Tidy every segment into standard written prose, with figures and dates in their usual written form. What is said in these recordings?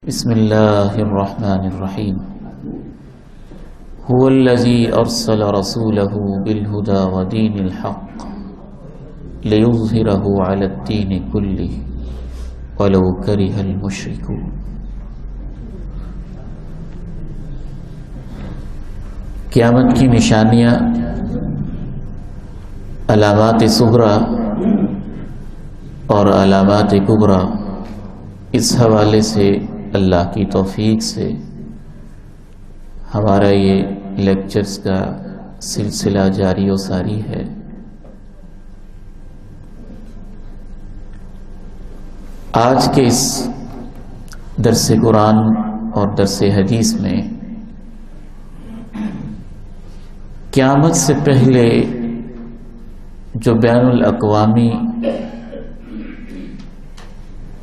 بسم اللہ الرحمن الرحیم هو الذی ارسل رسولہ بالہدى ودین الحق لیظہرہ علی الدین کلہ ولو کرہ المشرکون۔ قیامت کی نشانیاں، علامات صغریٰ اور علامات کبریٰ، اس حوالے سے اللہ کی توفیق سے ہمارا یہ لیکچرز کا سلسلہ جاری و ساری ہے۔ آج کے اس درس قرآن اور درس حدیث میں قیامت سے پہلے جو بین الاقوامی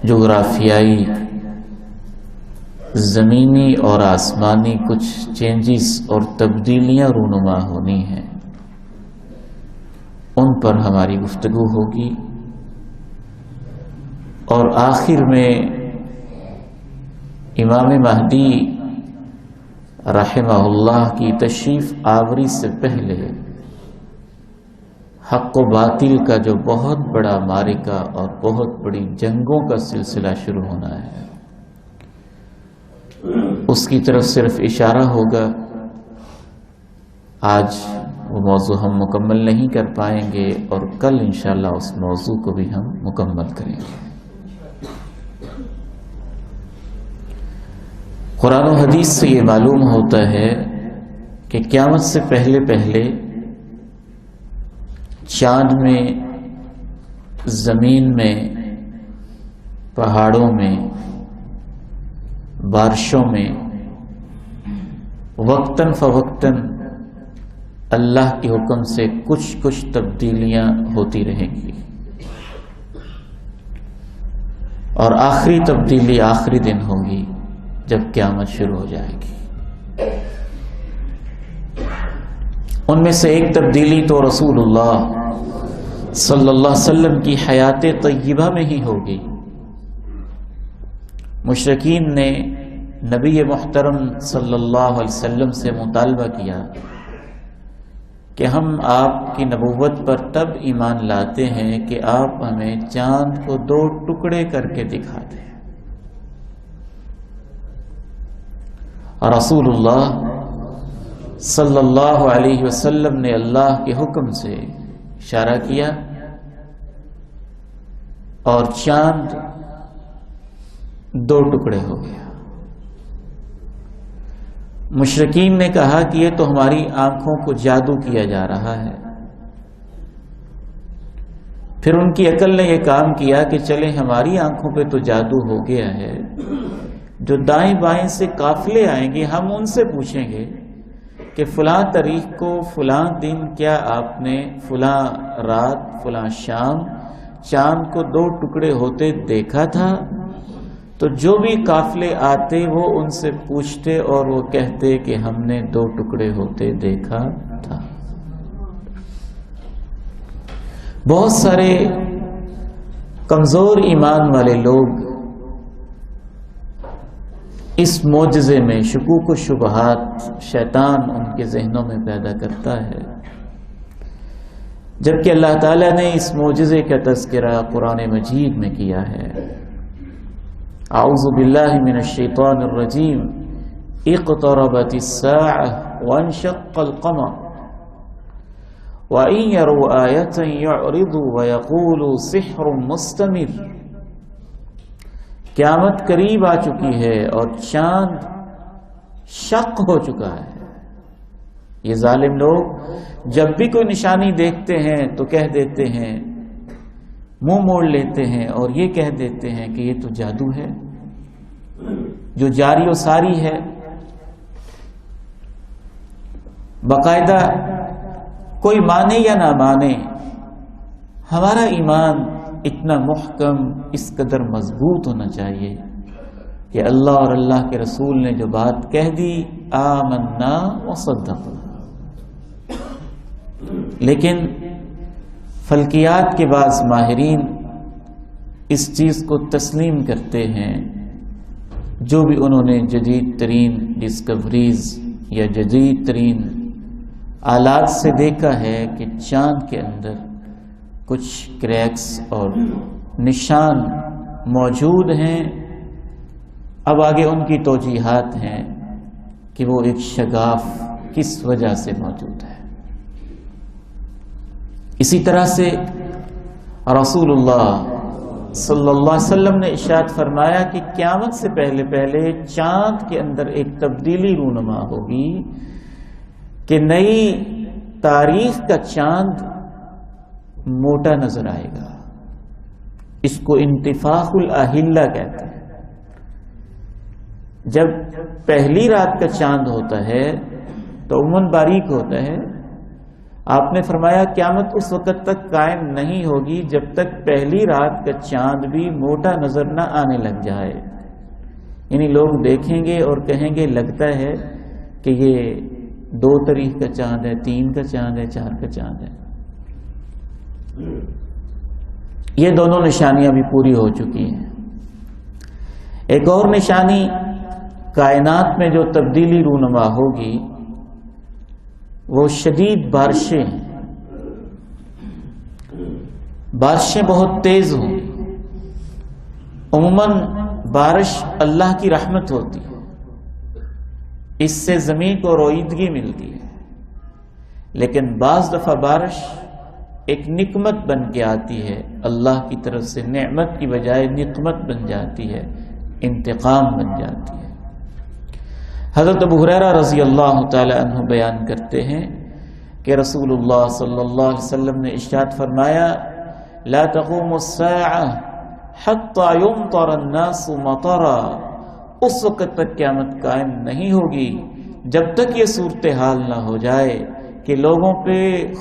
جغرافیائی زمینی اور آسمانی کچھ چینجز اور تبدیلیاں رونما ہونی ہیں، ان پر ہماری گفتگو ہوگی، اور آخر میں امام مہدی رحمہ اللہ کی تشریف آوری سے پہلے حق و باطل کا جو بہت بڑا معرکہ اور بہت بڑی جنگوں کا سلسلہ شروع ہونا ہے، اس کی طرف صرف اشارہ ہوگا۔ آج وہ موضوع ہم مکمل نہیں کر پائیں گے، اور کل انشاءاللہ اس موضوع کو بھی ہم مکمل کریں گے۔ قرآن و حدیث سے یہ معلوم ہوتا ہے کہ قیامت سے پہلے پہلے چاند میں، زمین میں، پہاڑوں میں، بارشوں میں وقتاً فوقتاً اللہ کے حکم سے کچھ تبدیلیاں ہوتی رہیں گی، اور آخری تبدیلی آخری دن ہوگی جب قیامت شروع ہو جائے گی۔ ان میں سے ایک تبدیلی تو رسول اللہ صلی اللہ علیہ وسلم کی حیات طیبہ میں ہی ہوگی۔ مشرکین نے نبی محترم صلی اللہ علیہ وسلم سے مطالبہ کیا کہ ہم آپ کی نبوت پر تب ایمان لاتے ہیں کہ آپ ہمیں چاند کو 2 ٹکڑے کر کے دکھا دیں۔ رسول اللہ صلی اللہ علیہ وسلم نے اللہ کے حکم سے اشارہ کیا، اور چاند 2 ٹکڑے ہو گیا۔ مشرکین نے کہا کہ یہ تو ہماری آنکھوں کو جادو کیا جا رہا ہے۔ پھر ان کی عقل نے یہ کام کیا کہ چلیں ہماری آنکھوں پہ تو جادو ہو گیا ہے، جو دائیں بائیں سے قافلے آئیں گے ہم ان سے پوچھیں گے کہ فلاں تاریخ کو فلاں دن کیا آپ نے فلاں رات فلاں شام چاند کو 2 ٹکڑے ہوتے دیکھا تھا؟ تو جو بھی قافلے آتے وہ ان سے پوچھتے، اور وہ کہتے کہ ہم نے 2 ٹکڑے ہوتے دیکھا تھا۔ بہت سارے کمزور ایمان والے لوگ اس معجزے میں شکوک و شبہات شیطان ان کے ذہنوں میں پیدا کرتا ہے، جبکہ اللہ تعالیٰ نے اس معجزے کا تذکرہ قرآن مجید میں کیا ہے۔ اعوذ باللہ من الشیطان الرجیم، اقتربت الساعة وانشق القمر وَإِن يَرَوْا آيَةً يُعْرِضُوا وَيَقُولُوا سِحْرٌ مُسْتَمِرٌ۔ قیامت قریب آ چکی ہے اور چاند شق ہو چکا ہے۔ یہ ظالم لوگ جب بھی کوئی نشانی دیکھتے ہیں تو کہہ دیتے ہیں، منہ موڑ لیتے ہیں اور یہ کہہ دیتے ہیں کہ یہ تو جادو ہے جو جاری و ساری ہے۔ باقاعدہ کوئی مانے یا نہ مانے، ہمارا ایمان اتنا محکم، اس قدر مضبوط ہونا چاہیے کہ اللہ اور اللہ کے رسول نے جو بات کہہ دی، آمنا وصدقنا۔ لیکن فلکیات کے بعض ماہرین اس چیز کو تسلیم کرتے ہیں جو بھی انہوں نے جدید ترین ڈسکوریز یا جدید ترین آلات سے دیکھا ہے کہ چاند کے اندر کچھ کریکس اور نشان موجود ہیں، اب آگے ان کی توجیحات ہیں کہ وہ ایک شگاف کس وجہ سے موجود ہے۔ اسی طرح سے رسول اللہ صلی اللہ علیہ وسلم نے ارشاد فرمایا کہ قیامت سے پہلے پہلے چاند کے اندر ایک تبدیلی رونما ہوگی کہ نئی تاریخ کا چاند موٹا نظر آئے گا۔ اس کو انتفاخ الاہلہ کہتے ہیں۔ جب پہلی رات کا چاند ہوتا ہے تو عموماً باریک ہوتا ہے۔ آپ نے فرمایا قیامت اس وقت تک قائم نہیں ہوگی جب تک پہلی رات کا چاند بھی موٹا نظر نہ آنے لگ جائے، یعنی لوگ دیکھیں گے اور کہیں گے لگتا ہے کہ یہ 2 تاریخ کا چاند ہے، 3 کا چاند ہے، 4 کا چاند ہے۔ یہ دونوں نشانیاں بھی پوری ہو چکی ہیں۔ ایک اور نشانی کائنات میں جو تبدیلی رونما ہوگی وہ شدید بارشیں ہیں۔ بارشیں بہت تیز ہوں۔ عموماً بارش اللہ کی رحمت ہوتی ہے، اس سے زمین کو روئیدگی ملتی ہے، لیکن بعض دفعہ بارش ایک نقمت بن کے آتی ہے، اللہ کی طرف سے نعمت کی بجائے نقمت بن جاتی ہے، انتقام بن جاتی ہے۔ حضرت ابو ہریرہ رضی اللہ تعالی عنہ بیان کرتے ہیں کہ رسول اللہ صلی اللہ علیہ وسلم نے ارشاد فرمایا لا تقوم الساعة حتى يمطر الناس مطرا، اس وقت تک قیامت قائم نہیں ہوگی جب تک یہ صورتحال نہ ہو جائے کہ لوگوں پہ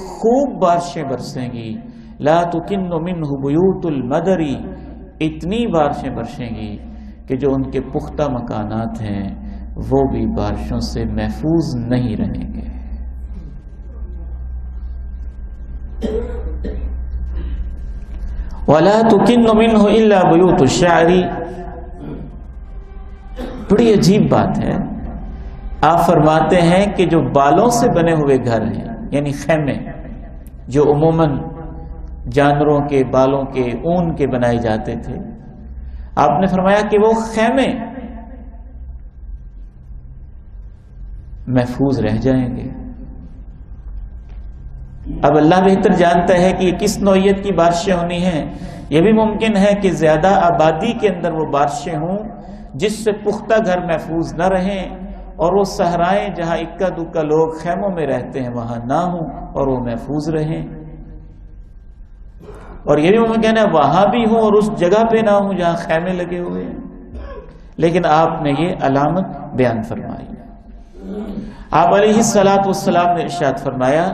خوب بارشیں برسیں گی۔ لا تکن منہ بیوت المدری، اتنی بارشیں برسیں گی کہ جو ان کے پختہ مکانات ہیں وہ بھی بارشوں سے محفوظ نہیں رہیں گے۔ وَلَا تُكِنُّ مِنْهُ إِلَّا بُيُوتُ الشَّعْرِ، بڑی عجیب بات ہے۔ آپ فرماتے ہیں کہ جو بالوں سے بنے ہوئے گھر ہیں، یعنی خیمے جو عموماً جانوروں کے بالوں کے اون کے بنائے جاتے تھے، آپ نے فرمایا کہ وہ خیمے محفوظ رہ جائیں گے۔ اب اللہ بہتر جانتا ہے کہ یہ کس نوعیت کی بارشیں ہونی ہیں۔ یہ بھی ممکن ہے کہ زیادہ آبادی کے اندر وہ بارشیں ہوں جس سے پختہ گھر محفوظ نہ رہیں، اور وہ صحرائیں جہاں اکا دکا لوگ خیموں میں رہتے ہیں وہاں نہ ہوں اور وہ محفوظ رہیں، اور یہ بھی ممکن ہے وہاں بھی ہوں اور اس جگہ پہ نہ ہوں جہاں خیمے لگے ہوئے ہیں۔ لیکن آپ نے یہ علامت بیان فرمائی۔ آپ علیہ السلام نے ارشاد فرمایا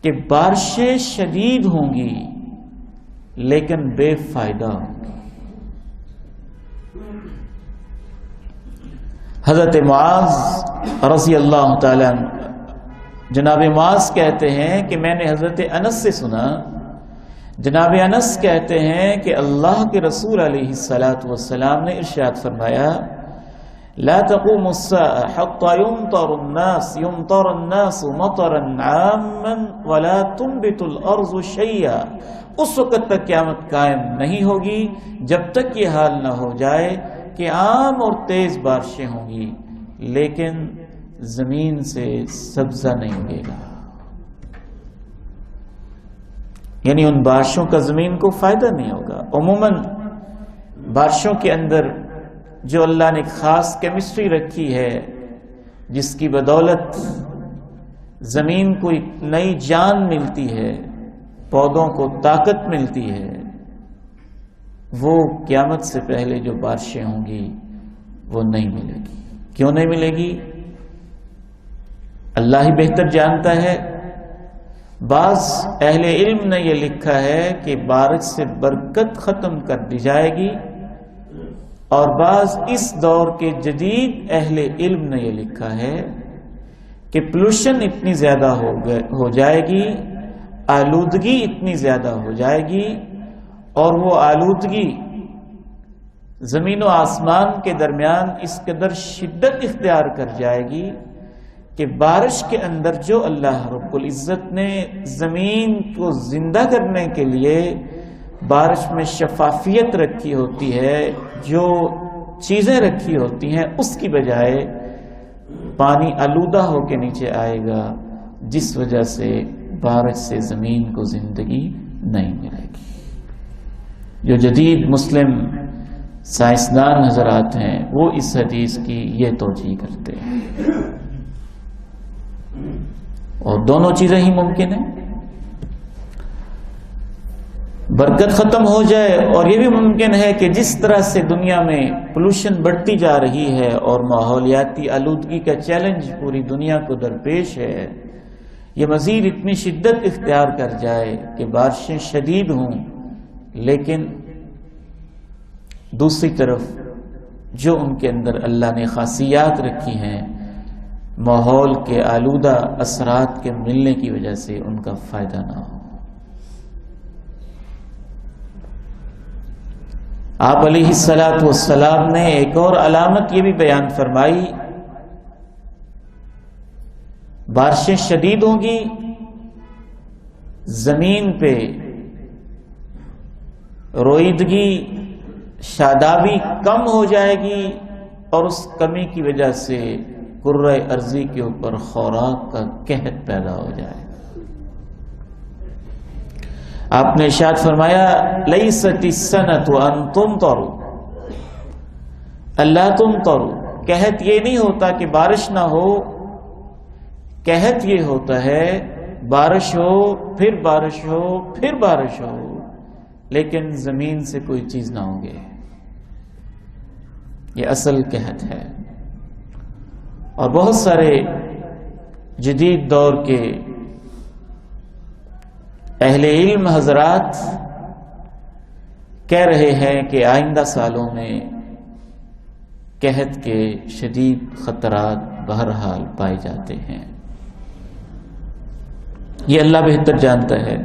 کہ بارشیں شدید ہوں گی لیکن بے فائدہ ہوں گی۔ حضرت معاذ رضی اللہ تعالیٰ جناب معاذ کہتے ہیں کہ میں نے حضرت انس سے سنا، جناب انس کہتے ہیں کہ اللہ کے رسول علیہ السلام نے ارشاد فرمایا لا تقوم الساعة حتى يمطر الناس مطرا عاما ولا تنبت الارض شيئا، اس وقت تک قیامت قائم نہیں ہوگی جب تک یہ حال نہ ہو جائے کہ عام اور تیز بارشیں ہوں گی لیکن زمین سے سبزہ نہیں اگے گا، یعنی ان بارشوں کا زمین کو فائدہ نہیں ہوگا۔ عموماً بارشوں کے اندر جو اللہ نے خاص کیمسٹری رکھی ہے جس کی بدولت زمین کو ایک نئی جان ملتی ہے، پودوں کو طاقت ملتی ہے، وہ قیامت سے پہلے جو بارشیں ہوں گی وہ نہیں ملے گی۔ کیوں نہیں ملے گی؟ اللہ ہی بہتر جانتا ہے۔ بعض اہل علم نے یہ لکھا ہے کہ بارش سے برکت ختم کر دی جائے گی، اور بعض اس دور کے جدید اہل علم نے یہ لکھا ہے کہ پولوشن اتنی زیادہ ہو جائے گی، آلودگی اتنی زیادہ ہو جائے گی، اور وہ آلودگی زمین و آسمان کے درمیان اس قدر شدت اختیار کر جائے گی کہ بارش کے اندر جو اللہ رب العزت نے زمین کو زندہ کرنے کے لیے بارش میں شفافیت رکھی ہوتی ہے، جو چیزیں رکھی ہوتی ہیں، اس کی بجائے پانی آلودہ ہو کے نیچے آئے گا، جس وجہ سے بارش سے زمین کو زندگی نہیں ملے گی۔ جو جدید مسلم سائنسدان حضرات ہیں وہ اس حدیث کی یہ توجیہ کرتے ہیں، اور دونوں چیزیں ہی ممکن ہیں، برکت ختم ہو جائے، اور یہ بھی ممکن ہے کہ جس طرح سے دنیا میں پولوشن بڑھتی جا رہی ہے اور ماحولیاتی آلودگی کا چیلنج پوری دنیا کو درپیش ہے، یہ مزید اتنی شدت اختیار کر جائے کہ بارشیں شدید ہوں، لیکن دوسری طرف جو ان کے اندر اللہ نے خاصیات رکھی ہیں ماحول کے آلودہ اثرات کے ملنے کی وجہ سے ان کا فائدہ نہ ہو۔ آپ علیہ السلام نے ایک اور علامت یہ بھی بیان فرمائی، بارشیں شدید ہوں گی، زمین پہ روئیدگی شادابی کم ہو جائے گی، اور اس کمی کی وجہ سے کرۂ ارضی کے اوپر خوراک کا قحط پیدا ہو جائے گا۔ آپ نے ارشاد فرمایا لیست السنۃ ان تمطروا الا تمطروا، قحط یہ نہیں ہوتا کہ بارش نہ ہو، قحط یہ ہوتا ہے بارش ہو پھر بارش ہو پھر بارش ہو، لیکن زمین سے کوئی چیز نہ ہوگی، یہ اصل قحط ہے۔ اور بہت سارے جدید دور کے اہل علم حضرات کہہ رہے ہیں کہ آئندہ سالوں میں قحط کے شدید خطرات بہرحال پائے جاتے ہیں۔ یہ اللہ بہتر جانتا ہے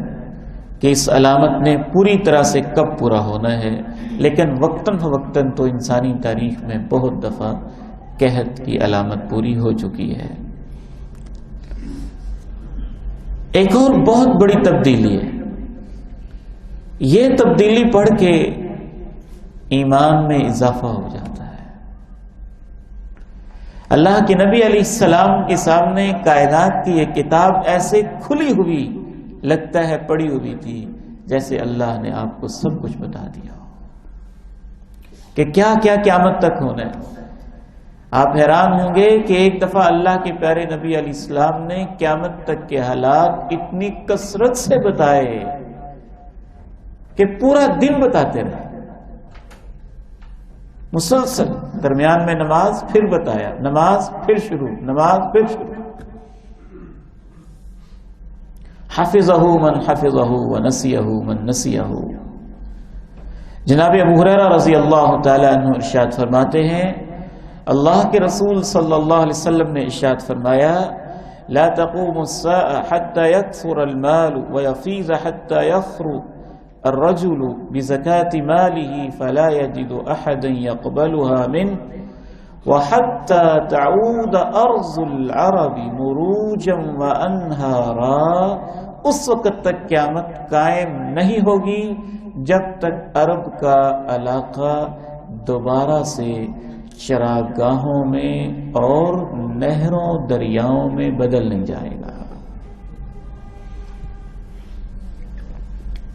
کہ اس علامت نے پوری طرح سے کب پورا ہونا ہے، لیکن وقتاً فوقتاً تو انسانی تاریخ میں بہت دفعہ قحط کی علامت پوری ہو چکی ہے۔ ایک اور بہت بڑی تبدیلی ہے، یہ تبدیلی پڑھ کے ایمان میں اضافہ ہو جاتا ہے۔ اللہ کے نبی علیہ السلام کے سامنے کائنات کی یہ کتاب ایسے کھلی ہوئی لگتا ہے پڑی ہوئی تھی جیسے اللہ نے آپ کو سب کچھ بتا دیا ہو کہ کیا کیا قیامت تک ہونا ہے۔ آپ حیران ہوں گے کہ ایک دفعہ اللہ کے پیارے نبی علیہ السلام نے قیامت تک کے حالات اتنی کثرت سے بتائے کہ پورا دن بتاتے رہے، مسلسل، درمیان میں نماز پھر بتایا، نماز پھر شروع، نماز پھر شروع۔ حفظہ من حفظہ ونسیہ من نسیہ۔ جناب ابو ہریرہ رضی اللہ تعالی عنہ ارشاد فرماتے ہیں، اللہ کے رسول صلی اللہ علیہ وسلم نے ارشاد فرمایا، لا تقوم الساعة حتى يكثر المال ويفيض حتى يخرج الرجل بزكاة ماله فلا يجد أحدا يقبلها منه وحتى تعود أرض العرب مروجا وأنهارا۔ اس وقت تک قیامت قائم نہیں ہوگی جب تک عرب کا علاقہ دوبارہ سے چراگاہوں میں اور نہروں دریاؤں میں بدل نہیں جائے گا۔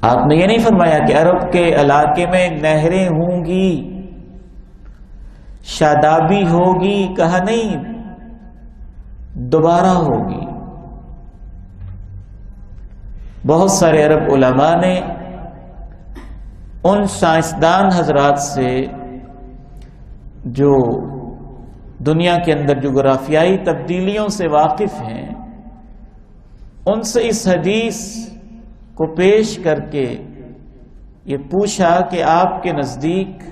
آپ نے یہ نہیں فرمایا کہ عرب کے علاقے میں نہریں ہوں گی، شادابی ہوگی، کہا نہیں، دوبارہ ہوگی۔ بہت سارے عرب علماء نے ان سائنسدان حضرات سے جو دنیا کے اندر جغرافیائی تبدیلیوں سے واقف ہیں، ان سے اس حدیث کو پیش کر کے یہ پوچھا کہ آپ کے نزدیک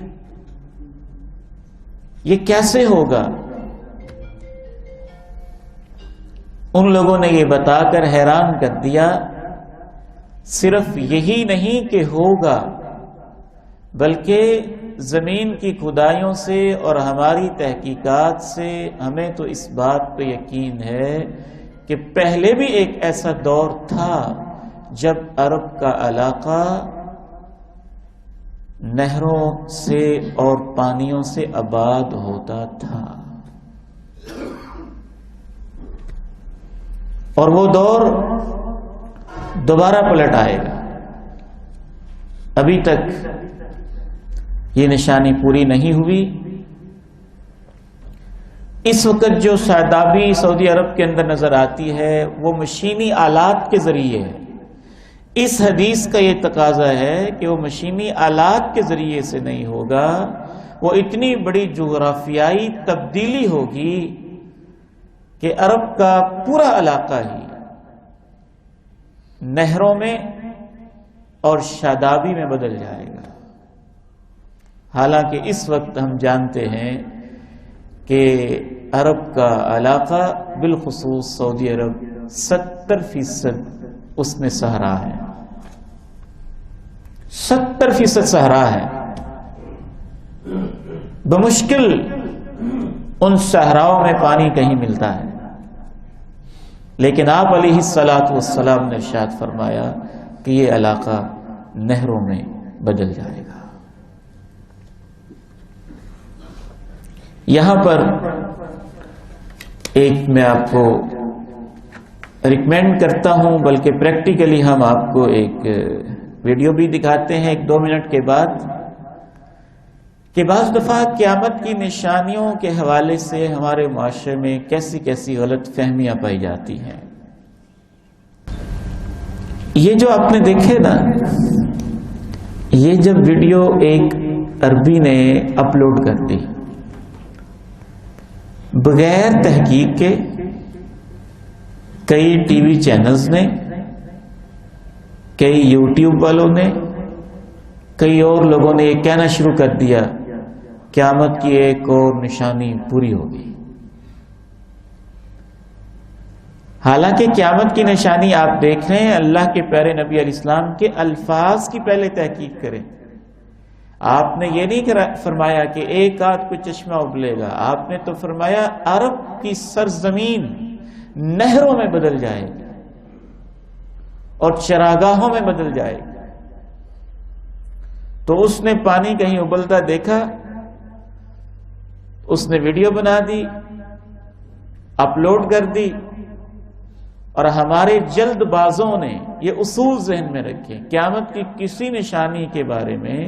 یہ کیسے ہوگا؟ ان لوگوں نے یہ بتا کر حیران کر دیا، صرف یہی نہیں کہ ہوگا، بلکہ زمین کی کھدائیوں سے اور ہماری تحقیقات سے ہمیں تو اس بات پہ یقین ہے کہ پہلے بھی ایک ایسا دور تھا جب عرب کا علاقہ نہروں سے اور پانیوں سے آباد ہوتا تھا، اور وہ دور دوبارہ پلٹ آئے گا۔ ابھی تک یہ نشانی پوری نہیں ہوئی۔ اس وقت جو شادابی سعودی عرب کے اندر نظر آتی ہے وہ مشینی آلات کے ذریعے ہے۔ اس حدیث کا یہ تقاضا ہے کہ وہ مشینی آلات کے ذریعے سے نہیں ہوگا، وہ اتنی بڑی جغرافیائی تبدیلی ہوگی کہ عرب کا پورا علاقہ ہی نہروں میں اور شادابی میں بدل جائے گا۔ حالانکہ اس وقت ہم جانتے ہیں کہ عرب کا علاقہ بالخصوص سعودی عرب 70% اس میں صحرا ہے، 70% صحرا ہے۔ بمشکل ان صحراؤں میں پانی کہیں ملتا ہے، لیکن آپ علیہ الصلاۃ والسلام نے ارشاد فرمایا کہ یہ علاقہ نہروں میں بدل جائے گا۔ یہاں پر ایک میں آپ کو ریکمینڈ کرتا ہوں، بلکہ پریکٹیکلی ہم آپ کو ایک ویڈیو بھی دکھاتے ہیں 1-2 منٹ کے بعد، کہ بعض دفعہ قیامت کی نشانیوں کے حوالے سے ہمارے معاشرے میں کیسی کیسی غلط فہمیاں پائی جاتی ہیں۔ یہ جو آپ نے دیکھے نا، یہ جب ویڈیو ایک عربی نے اپلوڈ کر دی بغیر تحقیق کے، کئی ٹی وی چینلز نے، کئی یوٹیوب والوں نے، کئی اور لوگوں نے یہ کہنا شروع کر دیا قیامت کی ایک اور نشانی پوری ہوگی۔ حالانکہ قیامت کی نشانی آپ دیکھ رہے ہیں، اللہ کے پیارے نبی علیہ السلام کے الفاظ کی پہلے تحقیق کریں۔ آپ نے یہ نہیں فرمایا کہ ایک آدھ کوئی چشمہ ابلے گا، آپ نے تو فرمایا عرب کی سرزمین نہروں میں بدل جائے گی اور چراگاہوں میں بدل جائے گی۔ تو اس نے پانی کہیں ابلتا دیکھا، اس نے ویڈیو بنا دی، اپلوڈ کر دی، اور ہمارے جلد بازوں نے یہ اصول ذہن میں رکھے قیامت کی کسی نشانی کے بارے میں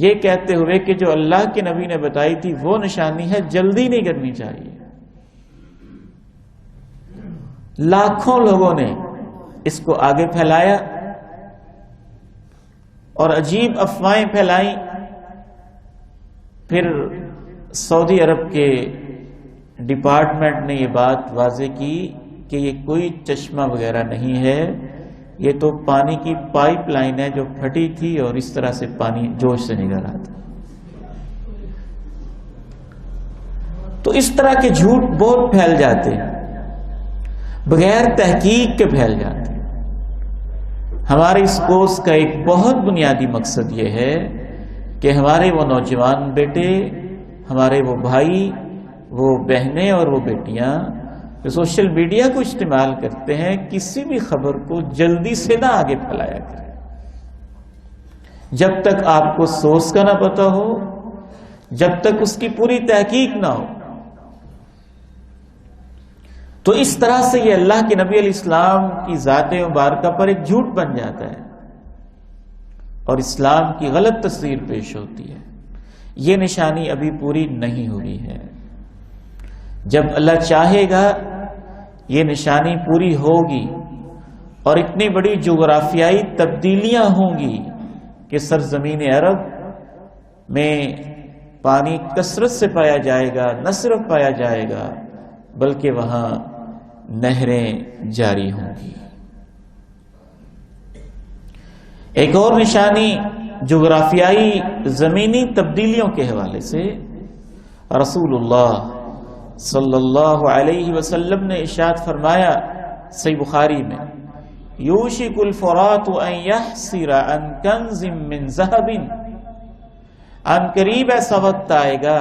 یہ کہتے ہوئے کہ جو اللہ کے نبی نے بتائی تھی وہ نشانی ہے، جلدی نہیں کرنی چاہیے۔ لاکھوں لوگوں نے اس کو آگے پھیلایا اور عجیب افواہیں پھیلائیں۔ پھر سعودی عرب کے ڈپارٹمنٹ نے یہ بات واضح کی کہ یہ کوئی چشمہ وغیرہ نہیں ہے، یہ تو پانی کی پائپ لائن ہے جو پھٹی تھی اور اس طرح سے پانی جوش سے نکل رہا تھا۔ تو اس طرح کے جھوٹ بہت پھیل جاتے ہیں، بغیر تحقیق کے پھیل جاتے ہیں۔ ہمارے اس کورس کا ایک بہت بنیادی مقصد یہ ہے کہ ہمارے وہ نوجوان بیٹے، ہمارے وہ بھائی، وہ بہنیں اور وہ بیٹیاں جو سوشل میڈیا کو استعمال کرتے ہیں، کسی بھی خبر کو جلدی سے نہ آگے پھیلایا کریں جب تک آپ کو سورس کا نہ پتہ ہو، جب تک اس کی پوری تحقیق نہ ہو۔ تو اس طرح سے یہ اللہ کے نبی علیہ السلام کی ذات مبارکہ پر ایک جھوٹ بن جاتا ہے اور اسلام کی غلط تصویر پیش ہوتی ہے۔ یہ نشانی ابھی پوری نہیں ہوئی ہے، جب اللہ چاہے گا یہ نشانی پوری ہوگی اور اتنی بڑی جغرافیائی تبدیلیاں ہوں گی کہ سرزمین عرب میں پانی کثرت سے پایا جائے گا، نہ صرف پایا جائے گا بلکہ وہاں نہریں جاری ہوں گی۔ ایک اور نشانی جغرافیائی زمینی تبدیلیوں کے حوالے سے رسول اللہ صلی اللہ علیہ وسلم نے ارشاد فرمایا صحیح بخاری میں، یوشک الفرات ان یحسر عن کنز من ذهب ان قریب ایسا وقت آئے گا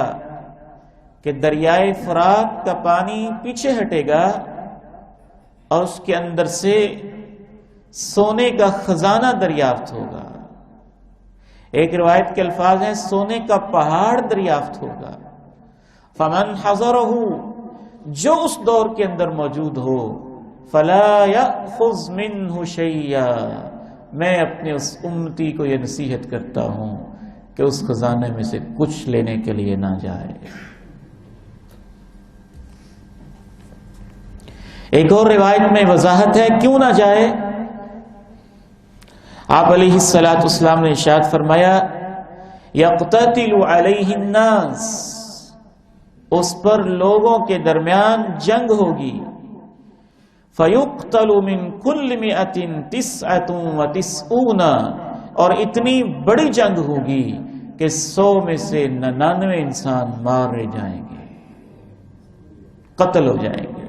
کہ دریائے فرات کا پانی پیچھے ہٹے گا اور اس کے اندر سے سونے کا خزانہ دریافت ہوگا. ایک روایت کے الفاظ ہیں سونے کا پہاڑ دریافت ہوگا. فمن حضرہ، جو اس دور کے اندر موجود ہو، فلا یأخذ منہ شیئا، میں اپنے اس امتی کو یہ نصیحت کرتا ہوں کہ اس خزانے میں سے کچھ لینے کے لیے نہ جائے. ایک اور روایت میں وضاحت ہے کیوں نہ جائے. آپ علیہ الصلوۃ والسلام نے ارشاد فرمایا یقتتل علیہ الناس، اس پر لوگوں کے درمیان جنگ ہوگی. فیقتل من کل مئۃ تسعۃ وتسعون، اور اتنی بڑی جنگ ہوگی کہ 100 میں سے 99 انسان مارے جائیں گے، قتل ہو جائیں گے.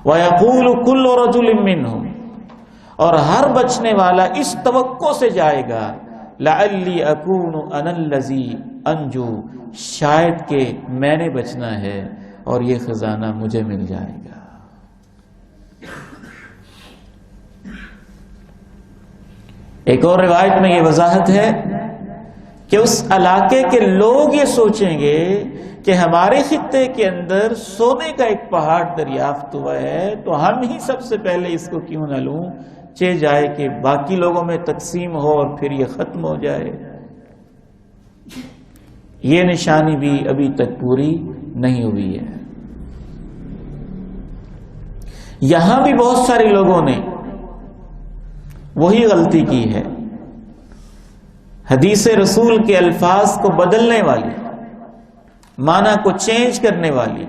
وَيَقُولُ كُلُّ رَجُلٍ مِّنْهُمْ، اور ہر بچنے والا اس توقع سے جائے گا لَعَلِّي أَكُونُ أَنَا الَّذِي أَنْجُو، شاید کہ میں نے بچنا ہے اور یہ خزانہ مجھے مل جائے گا. ایک اور روایت میں یہ وضاحت ہے کہ اس علاقے کے لوگ یہ سوچیں گے کہ ہمارے خطے کے اندر سونے کا ایک پہاڑ دریافت ہوا ہے تو ہم ہی سب سے پہلے اس کو کیوں نہ لوں، چہ جائے کہ باقی لوگوں میں تقسیم ہو اور پھر یہ ختم ہو جائے. یہ نشانی بھی ابھی تک پوری نہیں ہوئی ہے. یہاں بھی بہت سارے لوگوں نے وہی غلطی کی ہے، حدیث رسول کے الفاظ کو بدلنے والی، معنی کو چینج کرنے والی،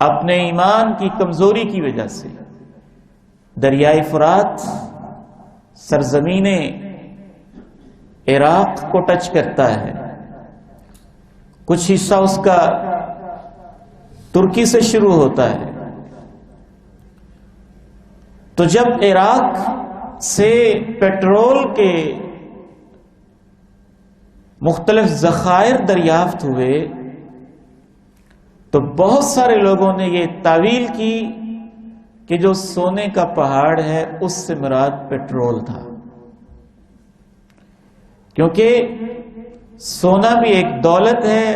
اپنے ایمان کی کمزوری کی وجہ سے دریائے فرات سرزمین عراق کو ٹچ کرتا ہے، کچھ حصہ اس کا ترکی سے شروع ہوتا ہے. تو جب عراق سے پیٹرول کے مختلف ذخائر دریافت ہوئے تو بہت سارے لوگوں نے یہ تعویل کی کہ جو سونے کا پہاڑ ہے اس سے مراد پیٹرول تھا، کیونکہ سونا بھی ایک دولت ہے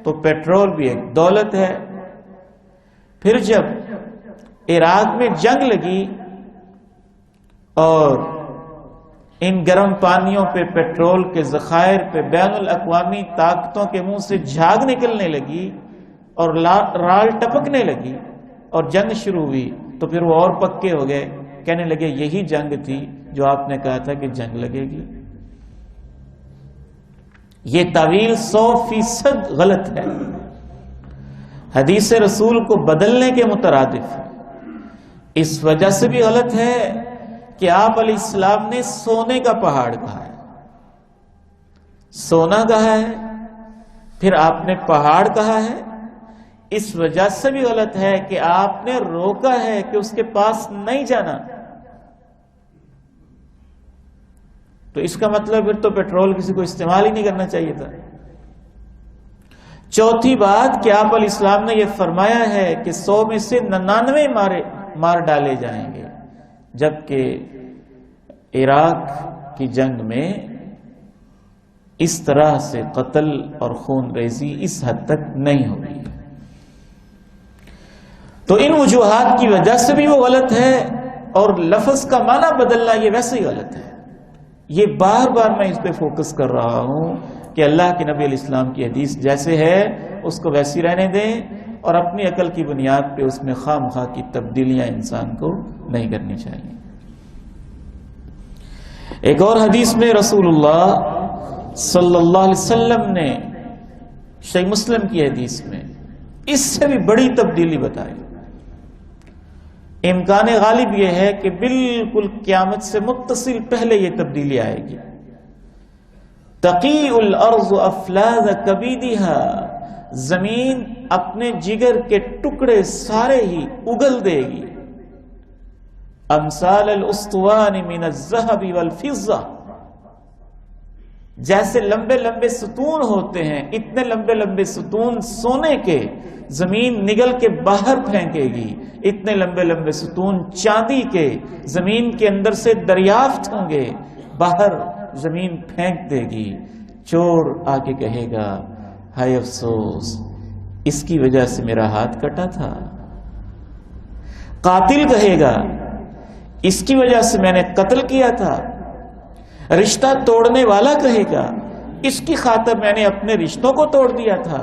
تو پیٹرول بھی ایک دولت ہے. پھر جب عراق میں جنگ لگی اور ان گرم پانیوں پہ پیٹرول کے ذخائر پہ بین الاقوامی طاقتوں کے منہ سے جھاگ نکلنے لگی اور رال ٹپکنے لگی اور جنگ شروع ہوئی تو پھر وہ اور پکے ہو گئے، کہنے لگے یہی جنگ تھی جو آپ نے کہا تھا کہ جنگ لگے گی. یہ تعویل 100% غلط ہے، حدیث رسول کو بدلنے کے مترادف ہے. اس وجہ سے بھی غلط ہے کہ آپ علیہ السلام نے سونے کا پہاڑ کہا ہے، سونا کہا ہے، پھر آپ نے پہاڑ کہا ہے. اس وجہ سے بھی غلط ہے کہ آپ نے روکا ہے کہ اس کے پاس نہیں جانا. تو اس کا مطلب پھر تو پیٹرول کسی کو استعمال ہی نہیں کرنا چاہیے تھا. چوتھی بات کہ آپ علیہ السلام نے یہ فرمایا ہے کہ 100 میں سے 99 مار ڈالے جائیں گے، جبکہ عراق کی جنگ میں اس طرح سے قتل اور خون ریزی اس حد تک نہیں ہوئی. تو ان وجوہات کی وجہ سے بھی وہ غلط ہے، اور لفظ کا معنی بدلنا یہ ویسے ہی غلط ہے. یہ بار بار میں اس پہ فوکس کر رہا ہوں کہ اللہ کے نبی علیہ السلام کی حدیث جیسے ہے اس کو ویسی رہنے دیں، اور اپنی عقل کی بنیاد پہ اس میں خواہ مخواہ کی تبدیلیاں انسان کو نہیں کرنی چاہیے. ایک اور حدیث میں رسول اللہ صلی اللہ علیہ وسلم نے صحیح مسلم کی حدیث میں اس سے بھی بڑی تبدیلی بتائی. امکان غالب یہ ہے کہ بالکل قیامت سے متصل پہلے یہ تبدیلی آئے گی. تقیء الارض افلاذ کبیدها، زمین اپنے جگر کے ٹکڑے سارے ہی اگل دے گی. امثال الاسطوان من الذهب والفضة، جیسے لمبے لمبے ستون ہوتے ہیں اتنے لمبے لمبے ستون سونے کے زمین نگل کے باہر پھینکے گی، اتنے لمبے لمبے ستون چاندی کے زمین کے اندر سے دریافت ہوں گے، باہر زمین پھینک دے گی۔ چور آ کے کہے گا ہائے افسوس، اس کی وجہ سے میرا ہاتھ کٹا تھا۔ قاتل کہے گا اس کی وجہ سے میں نے قتل کیا تھا۔ رشتہ توڑنے والا کہے گا اس کی خاطر میں نے اپنے رشتوں کو توڑ دیا تھا۔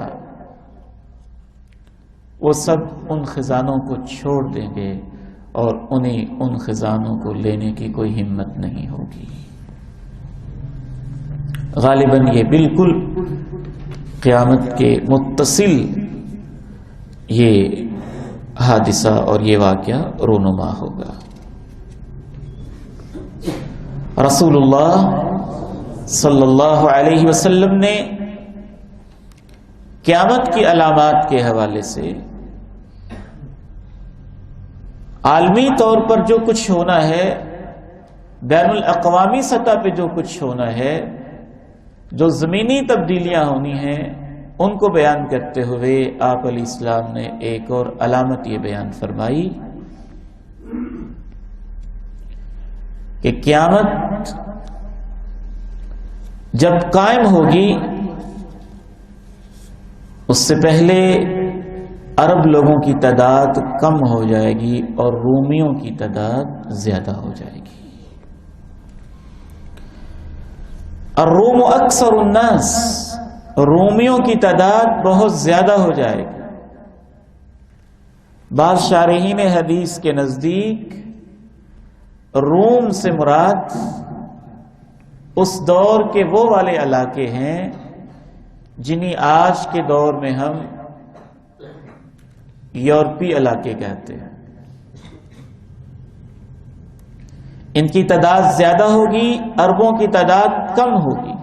وہ سب ان خزانوں کو چھوڑ دیں گے اور انہیں ان خزانوں کو لینے کی کوئی ہمت نہیں ہوگی۔ غالباً یہ بالکل قیامت کے متصل یہ حادثہ اور یہ واقعہ رونما ہوگا۔ رسول اللہ صلی اللہ علیہ وسلم نے قیامت کی علامات کے حوالے سے عالمی طور پر جو کچھ ہونا ہے، بین الاقوامی سطح پہ جو کچھ ہونا ہے، جو زمینی تبدیلیاں ہونی ہیں، ان کو بیان کرتے ہوئے آپ علیہ السلام نے ایک اور علامت یہ بیان فرمائی کہ قیامت جب قائم ہوگی اس سے پہلے عرب لوگوں کی تعداد کم ہو جائے گی اور رومیوں کی تعداد زیادہ ہو جائے گی۔ الروم اکثر الناس، رومیوں کی تعداد بہت زیادہ ہو جائے گی۔ بعض شارحین حدیث کے نزدیک روم سے مراد اس دور کے وہ والے علاقے ہیں جنہیں آج کے دور میں ہم یورپی علاقے کہتے ہیں۔ ان کی تعداد زیادہ ہوگی، عربوں کی تعداد کم ہوگی۔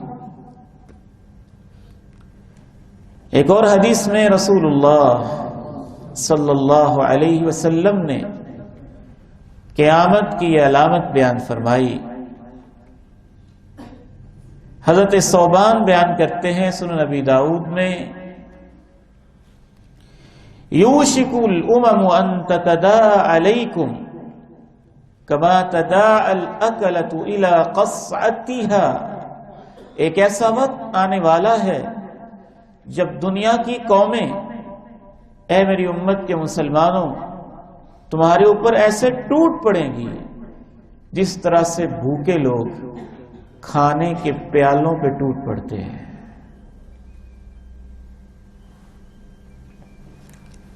ایک اور حدیث میں رسول اللہ صلی اللہ علیہ وسلم نے قیامت کی یہ علامت بیان فرمائی۔ حضرت ثوبان بیان کرتے ہیں سنن نبی داؤد میں، یوشک الامم ان تتداعى علیکم کما تداعى الاکلۃ الى قصعتها، ایک ایسا وقت آنے والا ہے جب دنیا کی قومیں، اے میری امت کے مسلمانوں، تمہارے اوپر ایسے ٹوٹ پڑیں گی جس طرح سے بھوکے لوگ کھانے کے پیالوں پہ ٹوٹ پڑتے ہیں۔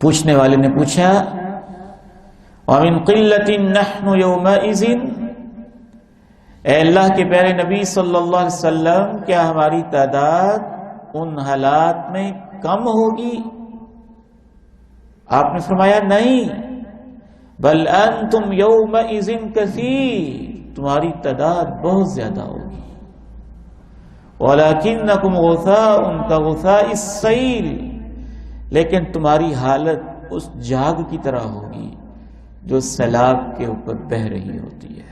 پوچھنے والے نے پوچھا وَمِن قِلَّةٍ نَحْنُ يَوْمَئِذٍ، اے اللہ کے پیارے نبی صلی اللہ علیہ وسلم، کیا ہماری تعداد ان حالات میں کم ہوگی؟ آپ نے فرمایا نہیں، بل انتم یومئذ کثیر، تمہاری تعداد بہت زیادہ ہوگی۔ وَلَكِنَّكُمْ غُثَاءٌ كَغُثَاءِ السَّيْلِ، لیکن تمہاری حالت اس جاگ کی طرح ہوگی جو سیلاب کے اوپر بہہ رہی ہوتی ہے۔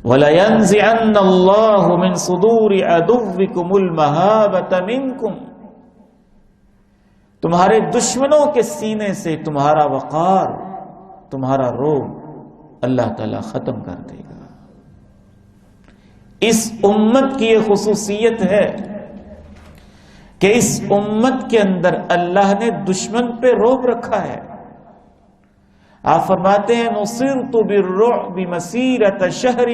وَلَيَنزِعَنَّ اللَّهُ مِن صُدُورِ عَدُوِّكُمُ الْمَهَابَةَ مِنكُمْ، تمہارے دشمنوں کے سینے سے تمہارا وقار، تمہارا روب اللہ تعالی ختم کر دے گا۔ اس امت کی یہ خصوصیت ہے کہ اس امت کے اندر اللہ نے دشمن پہ روب رکھا ہے۔ آپ فرماتے ہیں نصرت بالرعب مسیرۃ شہر،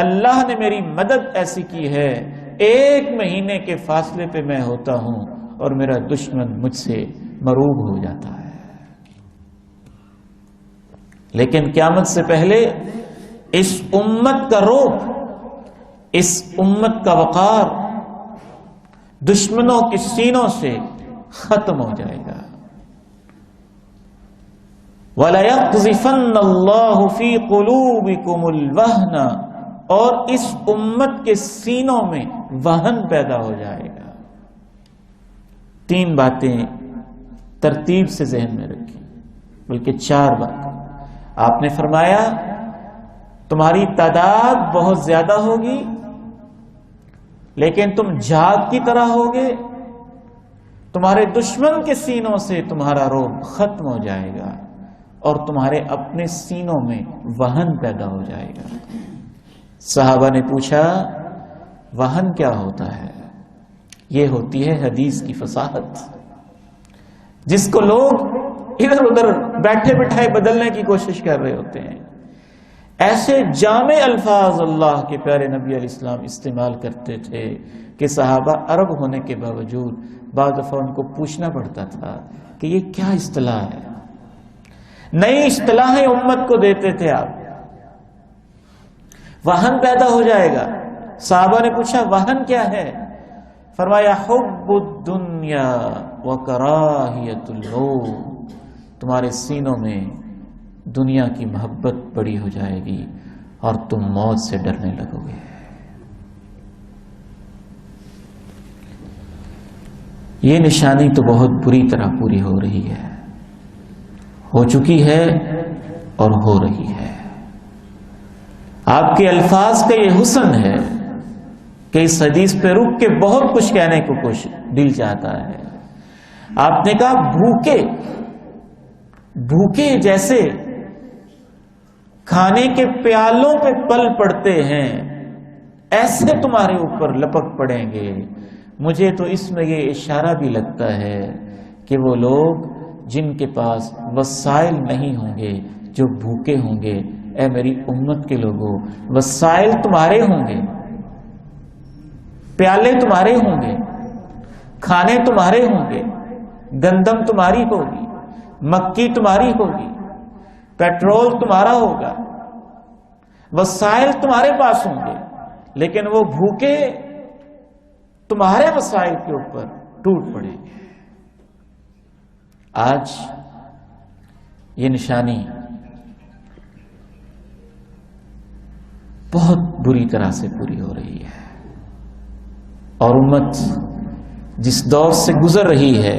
اللہ نے میری مدد ایسی کی ہے 1 مہینے کے فاصلے پہ میں ہوتا ہوں اور میرا دشمن مجھ سے مروب ہو جاتا ہے۔ لیکن قیامت سے پہلے اس امت کا روب، اس امت کا وقار دشمنوں کے سینوں سے ختم ہو جائے گا۔ وَلَيَقْذِفَنَّ اللَّهُ فِي قُلُوبِكُمُ الْوَهْنَ، اور اس امت کے سینوں میں وہن پیدا ہو جائے گا۔ 3 باتیں ترتیب سے ذہن میں رکھی، بلکہ 4 باتیں۔ آپ نے فرمایا تمہاری تعداد بہت زیادہ ہوگی لیکن تم جھاگ کی طرح ہوگے، تمہارے دشمن کے سینوں سے تمہارا رعب ختم ہو جائے گا اور تمہارے اپنے سینوں میں وہن پیدا ہو جائے گا۔ صحابہ نے پوچھا وہن کیا ہوتا ہے؟ یہ ہوتی ہے حدیث کی فصاحت، جس کو لوگ ادھر ادھر بیٹھے بٹھائے بدلنے کی کوشش کر رہے ہوتے ہیں۔ ایسے جامع الفاظ اللہ کے پیارے نبی علیہ السلام استعمال کرتے تھے کہ صحابہ عرب ہونے کے باوجود بعض دفعہ ان کو پوچھنا پڑتا تھا کہ یہ کیا اصطلاح ہے۔ نئی اصطلاحیں امت کو دیتے تھے آپ۔ وہن پیدا ہو جائے گا۔ صحابہ نے پوچھا وہن کیا ہے؟ فرمایا حب الدنیا وکراہیت الموت، تمہارے سینوں میں دنیا کی محبت بڑی ہو جائے گی اور تم موت سے ڈرنے لگو گے۔ یہ نشانی تو بہت بری طرح پوری ہو رہی ہے، ہو چکی ہے اور ہو رہی ہے۔ آپ کے الفاظ کا یہ حسن ہے کہ اس حدیث پہ رک کے بہت کچھ کہنے کو دل چاہتا ہے۔ آپ نے کہا بھوکے بھوکے جیسے کھانے کے پیالوں پہ پل پڑتے ہیں ایسے تمہارے اوپر لپک پڑیں گے۔ مجھے تو اس میں یہ اشارہ بھی لگتا ہے کہ وہ لوگ جن کے پاس وسائل نہیں ہوں گے، جو بھوکے ہوں گے، اے میری امت کے لوگوں، وسائل تمہارے ہوں گے، پیالے تمہارے ہوں گے، کھانے تمہارے ہوں گے، گندم تمہاری ہوگی، مکی تمہاری ہوگی، پیٹرول تمہارا ہوگا، وسائل تمہارے پاس ہوں گے، لیکن وہ بھوکے تمہارے وسائل کے اوپر ٹوٹ پڑیں گے۔ آج یہ نشانی بہت بری طرح سے پوری ہو رہی ہے اور امت جس دور سے گزر رہی ہے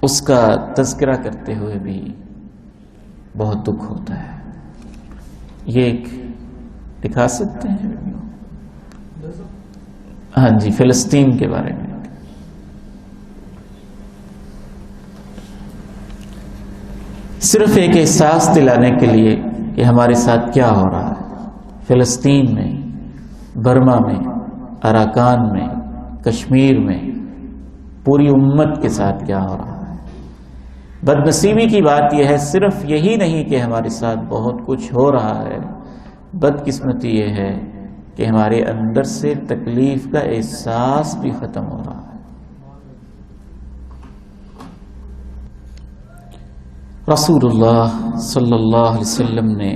اس کا تذکرہ کرتے ہوئے بھی بہت دکھ ہوتا ہے۔ یہ ایک دکھا سکتے ہیں ویڈیو؟ ہاں جی، فلسطین کے بارے میں۔ صرف ایک احساس دلانے کے لیے کہ ہمارے ساتھ کیا ہو رہا ہے فلسطین میں، برما میں، اراکان میں، کشمیر میں، پوری امت کے ساتھ کیا ہو رہا ہے۔ بدنصیبی کی بات یہ ہے صرف یہی نہیں کہ ہمارے ساتھ بہت کچھ ہو رہا ہے، بدقسمتی یہ ہے کہ ہمارے اندر سے تکلیف کا احساس بھی ختم ہو رہا ہے۔ رسول اللہ صلی اللہ علیہ وسلم نے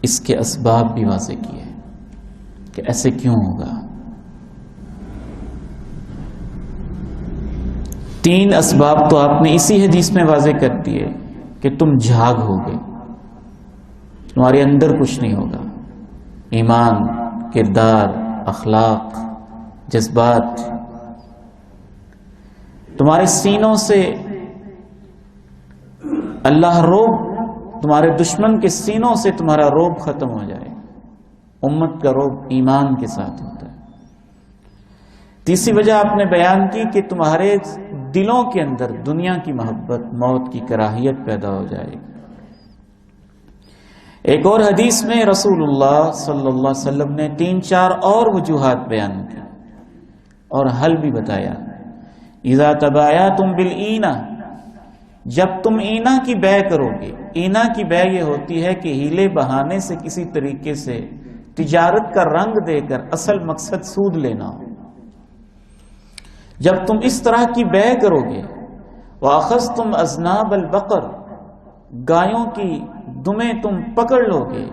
اس کے اسباب بھی واضح کیے کہ ایسے کیوں ہوگا۔ 3 اسباب تو آپ نے اسی حدیث میں واضح کر دیے کہ تم جھاگ ہوگے، تمہارے اندر کچھ نہیں ہوگا، ایمان، کردار، اخلاق، جذبات، تمہارے سینوں سے اللہ روب، تمہارے دشمن کے سینوں سے تمہارا روب ختم ہو جائے۔ امت کا روب ایمان کے ساتھ ہوتا ہے۔ تیسری وجہ آپ نے بیان کی کہ تمہارے دلوں کے اندر دنیا کی محبت، موت کی کراہیت پیدا ہو جائے گی۔ ایک اور حدیث میں رسول اللہ صلی اللہ علیہ وسلم نے 3-4 اور وجوہات بیان کی اور حل بھی بتایا۔ اذا تبایعتم بالعینہ، جب تم اینا کی بیع کرو گے۔ اینا کی بیع یہ ہوتی ہے کہ ہیلے بہانے سے کسی طریقے سے تجارت کا رنگ دے کر اصل مقصد سود لینا ہو۔ جب تم اس طرح کی بیع کرو گے، وَأَخَذْتُمْ أَذْنَابَ الْبَقَرِ، گایوں کی دمیں تم پکڑ لو گے،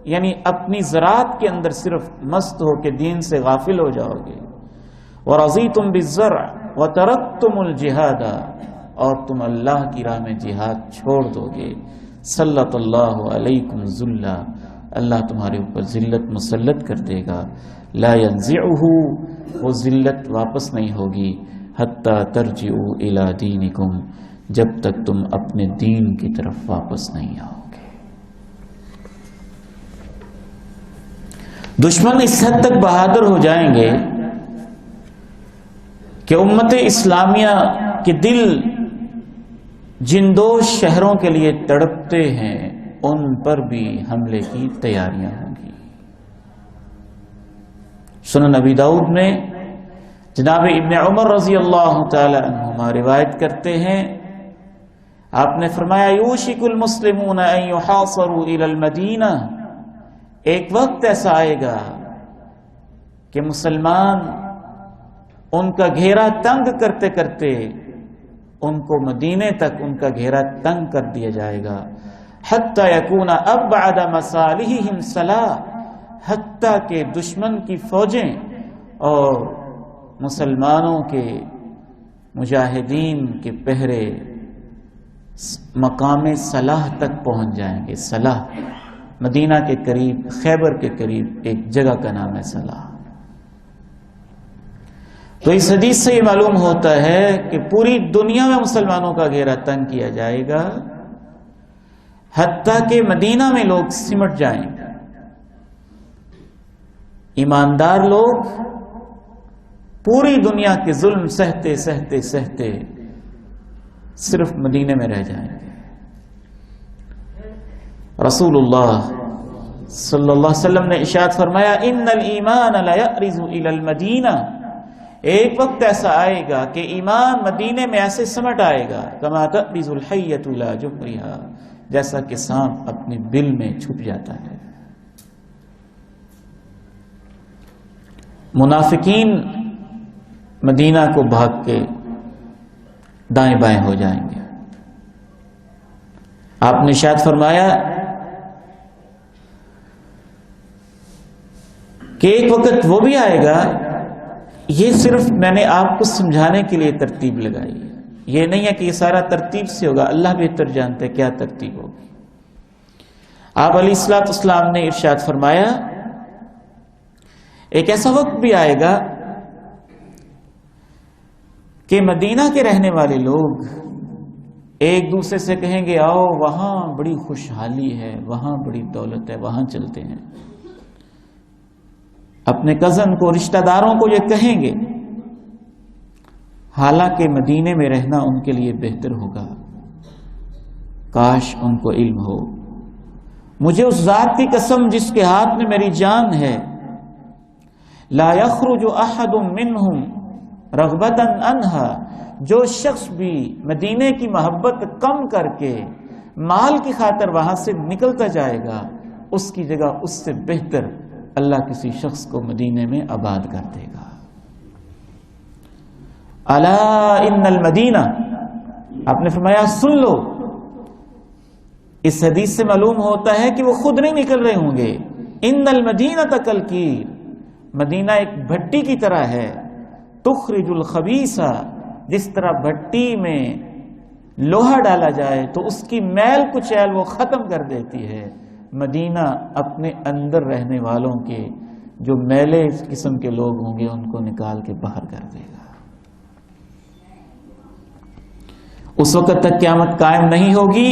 یعنی اپنی زراعت کے اندر صرف مست ہو کے دین سے غافل ہو جاؤ گے۔ وَرَضِيتُمْ بِالزَّرْعِ وَتَرَكْتُمُ الْجِهَادَ، اور تم اللہ کی راہ میں جہاد چھوڑ دو گے۔ سلط اللہ علیکم ذلہ، اللہ تمہارے اوپر ذلت مسلط کر دے گا۔ لا ينزعہ، وہ ذلت واپس نہیں ہوگی، حتی ترجعوا الی دینکم، جب تک تم اپنے دین کی طرف واپس نہیں آؤ گے۔ دشمن اس حد تک بہادر ہو جائیں گے کہ امت اسلامیہ کے دل جن دو شہروں کے لیے تڑپتے ہیں ان پر بھی حملے کی تیاریاں ہوں گی۔ سنن نبی داؤد میں جناب ابن عمر رضی اللہ تعالی عنہما روایت کرتے ہیں، آپ نے فرمایا یوشک المسلمون ان یحاصروا الی المدینہ، ایک وقت ایسا آئے گا کہ مسلمان ان کا گھیرا تنگ کرتے کرتے ان کو مدینے تک ان کا گھیرا تنگ کر دیا جائے گا، حتی یکون ابعد مصالحہم صلاح، حتیٰ کہ دشمن کی فوجیں اور مسلمانوں کے مجاہدین کے پہرے مقام صلاح تک پہنچ جائیں گے۔ صلاح مدینہ کے قریب، خیبر کے قریب ایک جگہ کا نام ہے صلاح۔ تو اس حدیث سے یہ معلوم ہوتا ہے کہ پوری دنیا میں مسلمانوں کا گھیرا تنگ کیا جائے گا، حتیٰ کہ مدینہ میں لوگ سمٹ جائیں گے۔ ایماندار لوگ پوری دنیا کے ظلم سہتے سہتے سہتے صرف مدینے میں رہ جائیں گے۔ رسول اللہ صلی اللہ علیہ وسلم نے ارشاد فرمایا ان الایمان لا یأرز الی المدینہ، ایک وقت ایسا آئے گا کہ ایمان مدینے میں ایسے سمٹ آئے گا کما تأرز الحیۃ الی جحرہا، جیسا کہ سانپ اپنے بل میں چھپ جاتا ہے۔ منافقین مدینہ کو بھاگ کے دائیں بائیں ہو جائیں گے۔ آپ نے ارشاد فرمایا کہ ایک وقت وہ بھی آئے گا، یہ صرف میں نے آپ کو سمجھانے کے لیے ترتیب لگائی ہے، یہ نہیں ہے کہ یہ سارا ترتیب سے ہوگا، اللہ بہتر جانتا ہے کیا ترتیب ہوگی۔ آپ علیہ الصلوۃ والسلام نے ارشاد فرمایا ایک ایسا وقت بھی آئے گا کہ مدینہ کے رہنے والے لوگ ایک دوسرے سے کہیں گے آؤ وہاں بڑی خوشحالی ہے، وہاں بڑی دولت ہے، وہاں چلتے ہیں۔ اپنے کزن کو، رشتہ داروں کو یہ کہیں گے، حالانکہ مدینے میں رہنا ان کے لیے بہتر ہوگا۔ کاش ان کو علم ہو۔ مجھے اس ذات کی قسم جس کے ہاتھ میں میری جان ہے، لا یخرج احد منہم رغبتا عنہا، جو شخص بھی مدینے کی محبت کم کر کے مال کی خاطر وہاں سے نکلتا جائے گا، اس کی جگہ اس سے بہتر اللہ کسی شخص کو مدینے میں آباد کر دے گا۔ الا ان المدینہ، آپ نے فرمایا سن لو۔ اس حدیث سے معلوم ہوتا ہے کہ وہ خود نہیں نکل رہے ہوں گے۔ ان المدینہ کالکیر، مدینہ ایک بھٹی کی طرح ہے، تخرج الخبیث، جس طرح بھٹی میں لوہا ڈالا جائے تو اس کی میل کچیل وہ ختم کر دیتی ہے، مدینہ اپنے اندر رہنے والوں کے جو میلے قسم کے لوگ ہوں گے ان کو نکال کے باہر کر دے گا۔ اس وقت تک قیامت قائم نہیں ہوگی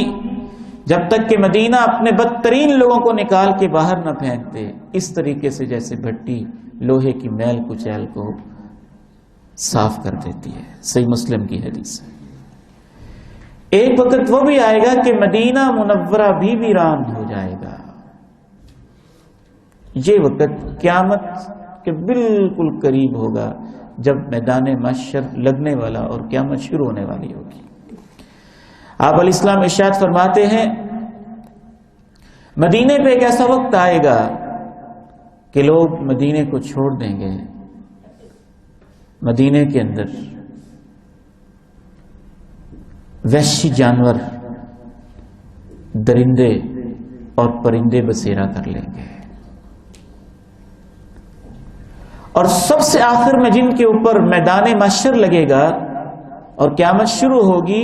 جب تک کہ مدینہ اپنے بدترین لوگوں کو نکال کے باہر نہ پھینک دے، اس طریقے سے جیسے بھٹی لوہے کی میل کچیل کو صاف کر دیتی ہے۔ صحیح مسلم کی حدیث ہے۔ ایک وقت وہ بھی آئے گا کہ مدینہ منورہ بھی ویران ہو جائے گا۔ یہ وقت قیامت کے بالکل قریب ہوگا جب میدان محشر لگنے والا اور قیامت شروع ہونے والی ہوگی۔ آپ علیہ السلام ارشاد فرماتے ہیں مدینے پہ ایک ایسا وقت آئے گا کہ لوگ مدینے کو چھوڑ دیں گے۔ مدینے کے اندر وحشی جانور، درندے اور پرندے بسیرا کر لیں گے، اور سب سے آخر میں جن کے اوپر میدان محشر لگے گا اور قیامت شروع ہوگی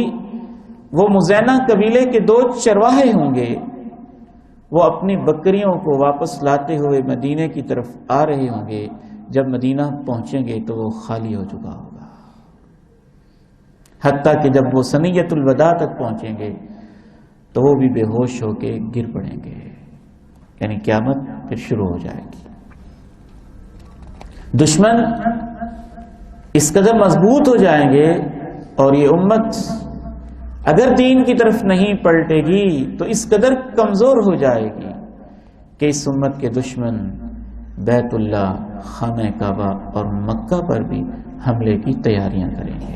وہ مزینہ قبیلے کے 2 چرواہے ہوں گے۔ وہ اپنی بکریوں کو واپس لاتے ہوئے مدینے کی طرف آ رہے ہوں گے۔ جب مدینہ پہنچیں گے تو وہ خالی ہو چکا ہوگا، حتیٰ کہ جب وہ ثنیۃ الوداع تک پہنچیں گے تو وہ بھی بے ہوش ہو کے گر پڑیں گے، یعنی قیامت پھر شروع ہو جائے گی۔ دشمن اس قدر مضبوط ہو جائیں گے اور یہ امت اگر دین کی طرف نہیں پلٹے گی تو اس قدر کمزور ہو جائے گی کہ اس امت کے دشمن بیت اللہ، خانہ کعبہ اور مکہ پر بھی حملے کی تیاریاں کریں گے۔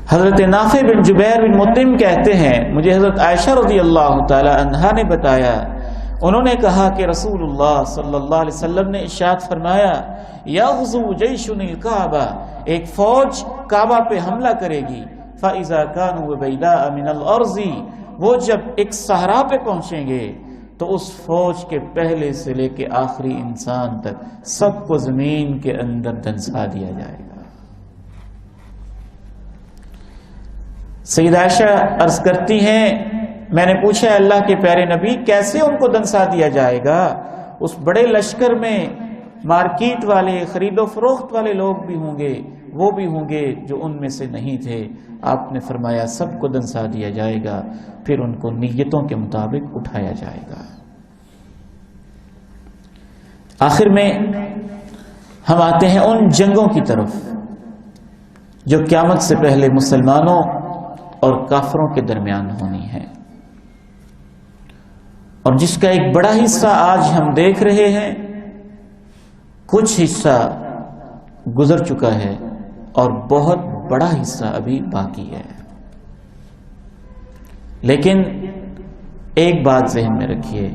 حضرت نافع بن جبیر بن مطعم کہتے ہیں مجھے حضرت عائشہ رضی اللہ تعالی عنہا نے بتایا، انہوں نے کہا کہ رسول اللہ صلی اللہ علیہ وسلم نے ارشاد فرمایا یغزو جیش الکعبہ، ایک فوج کعبہ پہ حملہ کرے گی، فاذا كانوا بيداء من الارض، وہ جب ایک صحرا پہ پہنچیں گے تو اس فوج کے پہلے سے لے کے آخری انسان تک سب کو زمین کے اندر دنسا دیا جائے گا۔ سیدہ عائشہ عرض کرتی ہیں میں نے پوچھا اللہ کے پیارے نبی کیسے ان کو دنسا دیا جائے گا؟ اس بڑے لشکر میں مارکیٹ والے، خرید و فروخت والے لوگ بھی ہوں گے، وہ بھی ہوں گے جو ان میں سے نہیں تھے۔ آپ نے فرمایا سب کو دنسا دیا جائے گا، پھر ان کو نیتوں کے مطابق اٹھایا جائے گا۔ آخر میں ہم آتے ہیں ان جنگوں کی طرف جو قیامت سے پہلے مسلمانوں اور کافروں کے درمیان ہونی ہے، اور جس کا ایک بڑا حصہ آج ہم دیکھ رہے ہیں، کچھ حصہ گزر چکا ہے اور بہت بڑا حصہ ابھی باقی ہے۔ لیکن ایک بات ذہن میں رکھیے،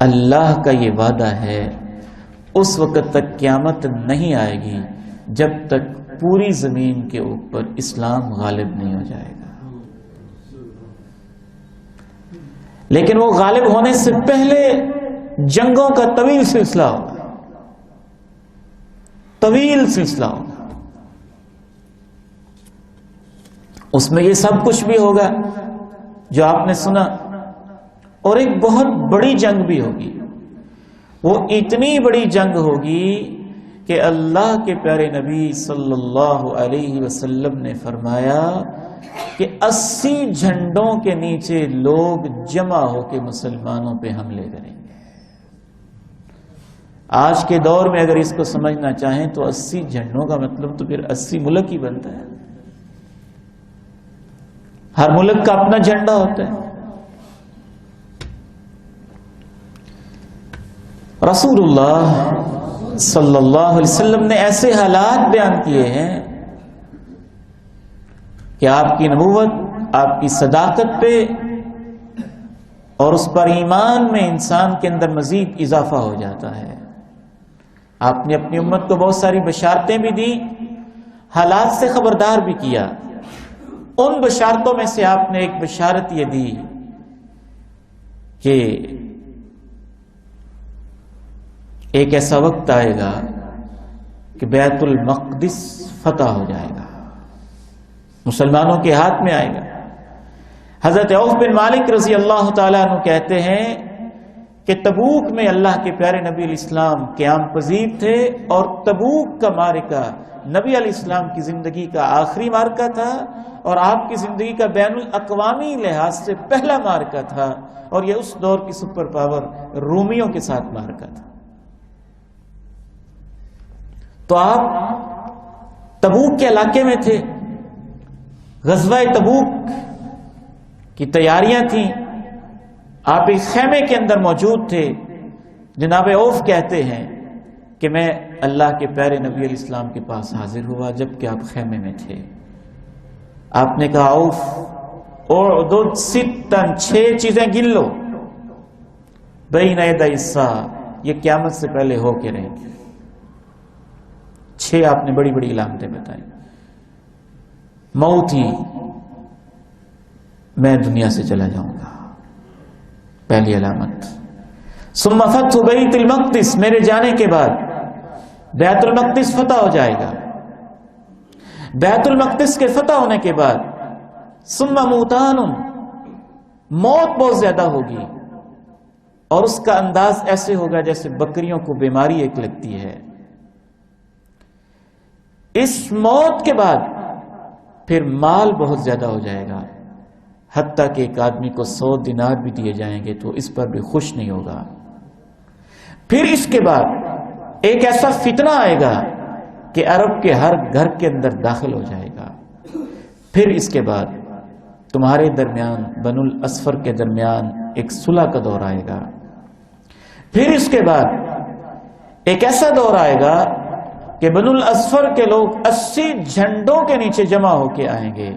اللہ کا یہ وعدہ ہے اس وقت تک قیامت نہیں آئے گی جب تک پوری زمین کے اوپر اسلام غالب نہیں ہو جائے گا۔ لیکن وہ غالب ہونے سے پہلے جنگوں کا طویل سلسلہ ہوگا، طویل سلسلہ ہوگا، اس میں یہ سب کچھ بھی ہوگا جو آپ نے سنا، اور ایک بہت بڑی جنگ بھی ہوگی۔ وہ اتنی بڑی جنگ ہوگی کہ اللہ کے پیارے نبی صلی اللہ علیہ وسلم نے فرمایا کہ 80 جھنڈوں کے نیچے لوگ جمع ہو کے مسلمانوں پہ حملے کریں گے۔ آج کے دور میں اگر اس کو سمجھنا چاہیں تو 80 جھنڈوں کا مطلب تو پھر 80 ملک ہی بنتا ہے۔ ہر ملک کا اپنا جھنڈا ہوتا ہے۔ رسول اللہ صلی اللہ علیہ وسلم نے ایسے حالات بیان کیے ہیں کہ آپ کی نبوت، آپ کی صداقت پہ اور اس پر ایمان میں انسان کے اندر مزید اضافہ ہو جاتا ہے۔ آپ نے اپنی امت کو بہت ساری بشارتیں بھی دی، حالات سے خبردار بھی کیا۔ ان بشارتوں میں سے آپ نے ایک بشارت یہ دی کہ ایک ایسا وقت آئے گا کہ بیت المقدس فتح ہو جائے گا، مسلمانوں کے ہاتھ میں آئے گا۔ حضرت عوف بن مالک رضی اللہ تعالیٰ عنہ کہتے ہیں کہ تبوک میں اللہ کے پیارے نبی علیہ السلام قیام پذیر تھے، اور تبوک کا معرکہ نبی علیہ السلام کی زندگی کا آخری معرکہ تھا، اور آپ کی زندگی کا بین الاقوامی لحاظ سے پہلا معرکہ تھا، اور یہ اس دور کی سپر پاور رومیوں کے ساتھ معرکہ تھا۔ تو آپ تبوک کے علاقے میں تھے، غزوہ تبوک کی تیاریاں تھیں، آپ ایک خیمے کے اندر موجود تھے۔ جناب عوف کہتے ہیں کہ میں اللہ کے پیارے نبی علیہ السلام کے پاس حاضر ہوا جبکہ آپ خیمے میں تھے۔ آپ نے کہا عوف اعدد ستن، 6 چیزیں گن لو، بین یدی الساعہ، یہ قیامت سے پہلے ہو کے رہیں گے۔ 6 آپ نے بڑی بڑی علامتیں بتائیں۔ موت ہی، میں دنیا سے چلا جاؤں گا، پہلی علامت۔ ثم فتح بیت المقدس، میرے جانے کے بعد بیت المقدس فتح ہو جائے گا۔ بیت المقدس کے فتح ہونے کے بعد ثم موتان، موت بہت زیادہ ہوگی، اور اس کا انداز ایسے ہوگا جیسے بکریوں کو بیماری ایک لگتی ہے۔ اس موت کے بعد پھر مال بہت زیادہ ہو جائے گا، حتیٰ کہ ایک آدمی کو 100 دینار بھی دیے جائیں گے تو اس پر بھی خوش نہیں ہوگا۔ پھر اس کے بعد ایک ایسا فتنہ آئے گا کہ عرب کے ہر گھر کے اندر داخل ہو جائے گا. پھر اس کے بعد تمہارے درمیان بنو الاسفر کے درمیان ایک صلح کا دور آئے گا. پھر اس کے بعد ایک ایسا دور آئے گا کہ بنو الاسفر کے لوگ 80 جھنڈوں کے نیچے جمع ہو کے آئیں گے.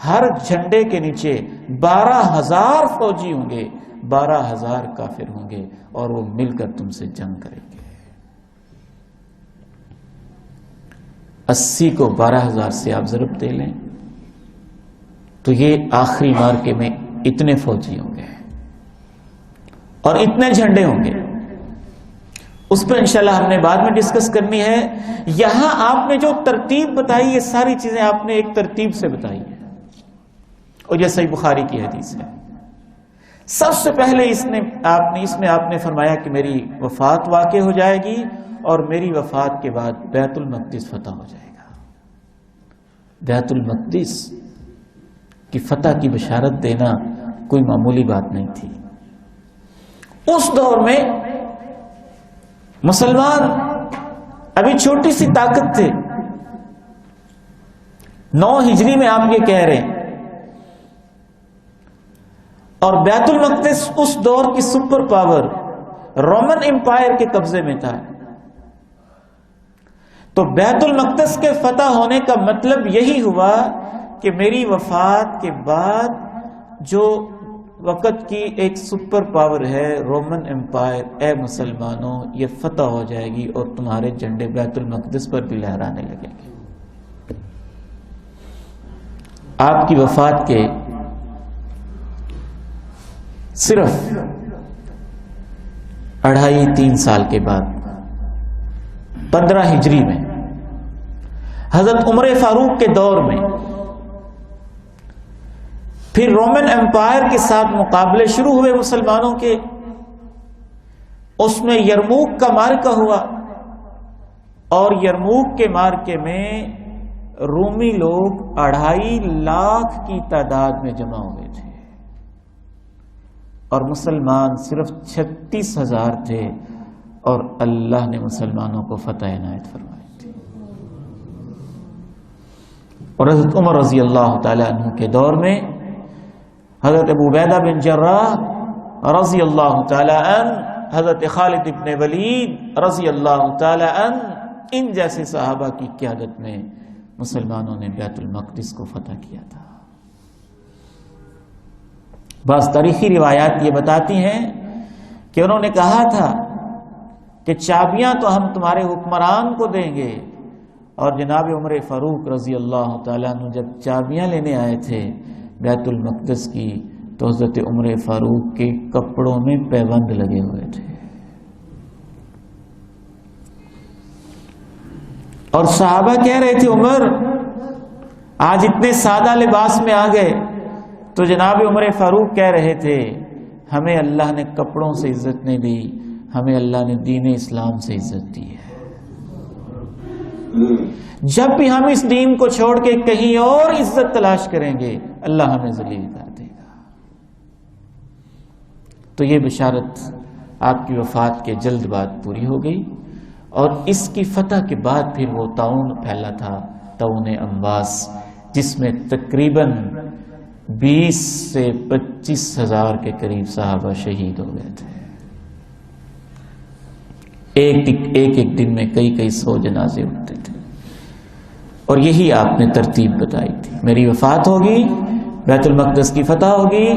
ہر جھنڈے کے نیچے 12,000 فوجی ہوں گے, 12,000 کافر ہوں گے, اور وہ مل کر تم سے جنگ کریں گے. 80 کو 12,000 سے آپ ضرب دے لیں تو یہ آخری مارکے میں اتنے فوجی ہوں گے اور اتنے جھنڈے ہوں گے. اس پہ انشاءاللہ ہم نے بعد میں ڈسکس کرنی ہے. یہاں آپ نے جو ترتیب بتائی, یہ ساری چیزیں آپ نے ایک ترتیب سے بتائی ہیں, اور یہ صحیح بخاری کی حدیث ہے. سب سے پہلے اس میں آپ نے فرمایا کہ میری وفات واقع ہو جائے گی, اور میری وفات کے بعد بیت المقدس فتح ہو جائے گا. بیت المقدس کی فتح کی بشارت دینا کوئی معمولی بات نہیں تھی. اس دور میں مسلمان ابھی چھوٹی سی طاقت تھے. 9 ہجری میں آپ یہ کہہ رہے ہیں, اور بیت المقدس اس دور کی سپر پاور رومن امپائر کے قبضے میں تھا. تو بیت المقدس کے فتح ہونے کا مطلب یہی ہوا کہ میری وفات کے بعد جو وقت کی ایک سپر پاور ہے رومن امپائر, اے مسلمانوں یہ فتح ہو جائے گی اور تمہارے جھنڈے بیت المقدس پر بھی لہرانے لگیں گے. آپ کی وفات کے صرف 2.5-3 سال کے بعد 15 ہجری میں حضرت عمر فاروق کے دور میں پھر رومن امپائر کے ساتھ مقابلے شروع ہوئے مسلمانوں کے. اس میں یرموک کا معرکہ ہوا, اور یرموک کے معرکے میں رومی لوگ 2.5 لاکھ کی تعداد میں جمع ہوئے تھے, اور مسلمان صرف 36,000 تھے, اور اللہ نے مسلمانوں کو فتح عنایت فرمائی تھی. اور حضرت عمر رضی اللہ تعالی عنہ کے دور میں حضرت ابو عبیدہ بن جراح رضی اللہ تعالی عنہ, حضرت خالد بن ولید رضی اللہ تعالی عنہ, ان جیسے صحابہ کی قیادت میں مسلمانوں نے بیت المقدس کو فتح کیا تھا. بعض تاریخی روایات یہ بتاتی ہیں کہ انہوں نے کہا تھا کہ چابیاں تو ہم تمہارے حکمران کو دیں گے, اور جناب عمر فاروق رضی اللہ تعالیٰ عنہ جب چابیاں لینے آئے تھے بیت المقدس کی, تو حضرت عمر فاروق کے کپڑوں میں پیبند لگے ہوئے تھے, اور صحابہ کہہ رہے تھے عمر آج اتنے سادہ لباس میں آ گئے. تو جناب عمر فاروق کہہ رہے تھے ہمیں اللہ نے کپڑوں سے عزت نہیں دی, ہمیں اللہ نے دین اسلام سے عزت دی ہے. جب بھی ہم اس دین کو چھوڑ کے کہیں اور عزت تلاش کریں گے اللہ ہمیں ذلیل کر دے گا. تو یہ بشارت آپ کی وفات کے جلد بعد پوری ہو گئی, اور اس کی فتح کے بعد پھر وہ طاعون پھیلا تھا, طاعون امواس, جس میں تقریباً 20 سے 25,000 کے قریب صحابہ شہید ہو گئے تھے. ایک دن میں کئی 100 جنازے اٹھتے تھے. اور یہی آپ نے ترتیب بتائی تھی, میری وفات ہوگی, بیت المقدس کی فتح ہوگی,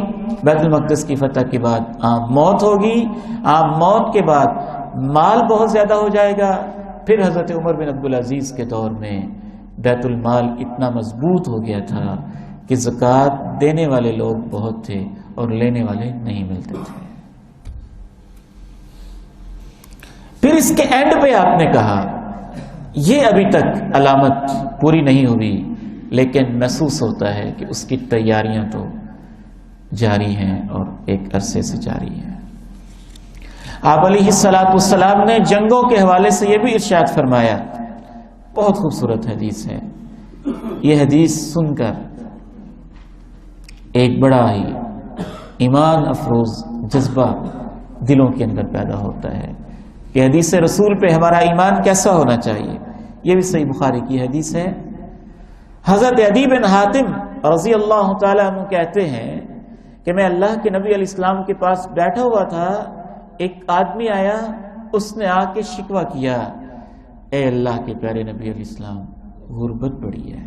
بیت المقدس کی فتح کے بعد عام موت ہوگی, عام موت کے بعد مال بہت زیادہ ہو جائے گا. پھر حضرت عمر بن عبدالعزیز کے دور میں بیت المال اتنا مضبوط ہو گیا تھا کہ زکوٰۃ دینے والے لوگ بہت تھے اور لینے والے نہیں ملتے تھے. پھر اس کے اینڈ پہ آپ نے کہا یہ ابھی تک علامت پوری نہیں ہوئی, لیکن محسوس ہوتا ہے کہ اس کی تیاریاں تو جاری ہیں اور ایک عرصے سے جاری ہیں. آپ علیہ السلام نے جنگوں کے حوالے سے یہ بھی ارشاد فرمایا, بہت خوبصورت حدیث ہے. یہ حدیث سن کر ایک بڑا ہی ایمان افروز جذبہ دلوں کے اندر پیدا ہوتا ہے کہ حدیث رسول پہ ہمارا ایمان کیسا ہونا چاہیے. یہ بھی صحیح بخاری کی حدیث ہے. حضرت عدی بن حاتم رضی اللہ تعالیٰ عنہ کہتے ہیں کہ میں اللہ کے نبی علیہ السلام کے پاس بیٹھا ہوا تھا، ایک آدمی آیا، اس نے آ کے شکوہ کیا، اے اللہ کے پیارے نبی علیہ السلام، غربت بڑی ہے،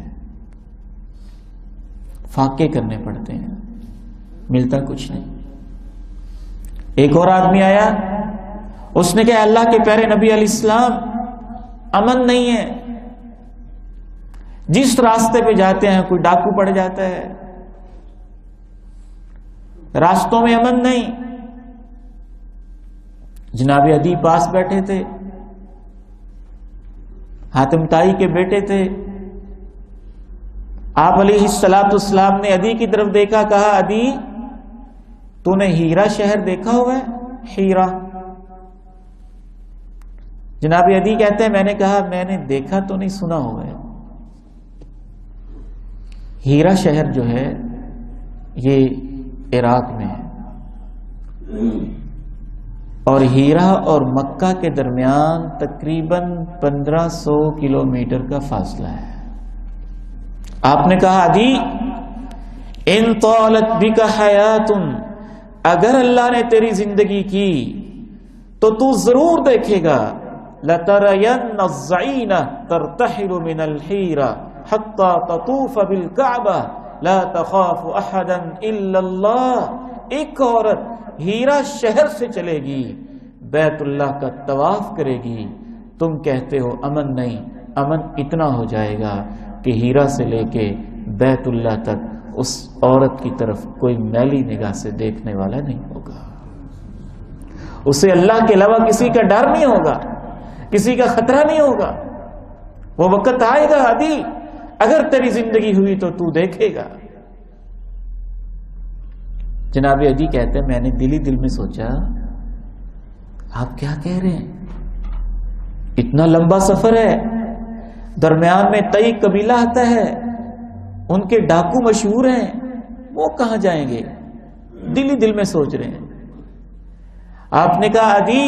فاقے کرنے پڑتے ہیں، ملتا کچھ نہیں. ایک اور آدمی آیا، اس نے کہا اللہ کے پیارے نبی علیہ السلام، امن نہیں ہے، جس راستے پہ جاتے ہیں کوئی ڈاکو پڑ جاتا ہے، راستوں میں امن نہیں. جناب عدی پاس بیٹھے تھے، حاتم تائی کے بیٹے تھے. آپ علیہ السلام نے عدی کی طرف دیکھا، کہا عدی تو نے ہیرا شہر دیکھا ہوا ہے؟ ہیرا. جناب عدی کہتے ہیں میں نے کہا میں نے دیکھا تو نہیں، سنا ہوا ہے. ہیرا شہر جو ہے یہ عراق میں ہے، اور ہیرا اور مکہ کے درمیان تقریباً 1500 کلومیٹر کا فاصلہ ہے. آپ نے کہا عدی ان طالت بک حیات، اگر اللہ نے تیری زندگی کی تو تو ضرور دیکھے گا لَتَرَيَنَّ الزَّعِينَ تَرْتَحِلُ مِنَ الْحِيرَةِ حَتَّى تَطُوفَ بِالْكَعْبَةِ لَا تَخَافُ أَحَدًا إِلَّا اللَّهِ. ایک عورت ہیرا شہر سے چلے گی، بیت اللہ کا طواف کرے گی، تم کہتے ہو امن نہیں، امن اتنا ہو جائے گا کہ ہیرا سے لے کے بیت اللہ تک اس عورت کی طرف کوئی میلی نگاہ سے دیکھنے والا نہیں ہوگا. اسے اللہ کے علاوہ کسی کا ڈر نہیں ہوگا، کسی کا خطرہ نہیں ہوگا. وہ وقت آئے گا عدی، اگر تیری زندگی ہوئی تو تو دیکھے گا. جناب عدی کہتے ہیں میں نے دل ہی دل میں سوچا آپ کیا کہہ رہے ہیں، اتنا لمبا سفر ہے، درمیان میں تئی قبیلہ آتا ہے، ان کے ڈاکو مشہور ہیں، وہ کہاں جائیں گے؟ دل ہی دل میں سوچ رہے ہیں. آپ نے کہا عدی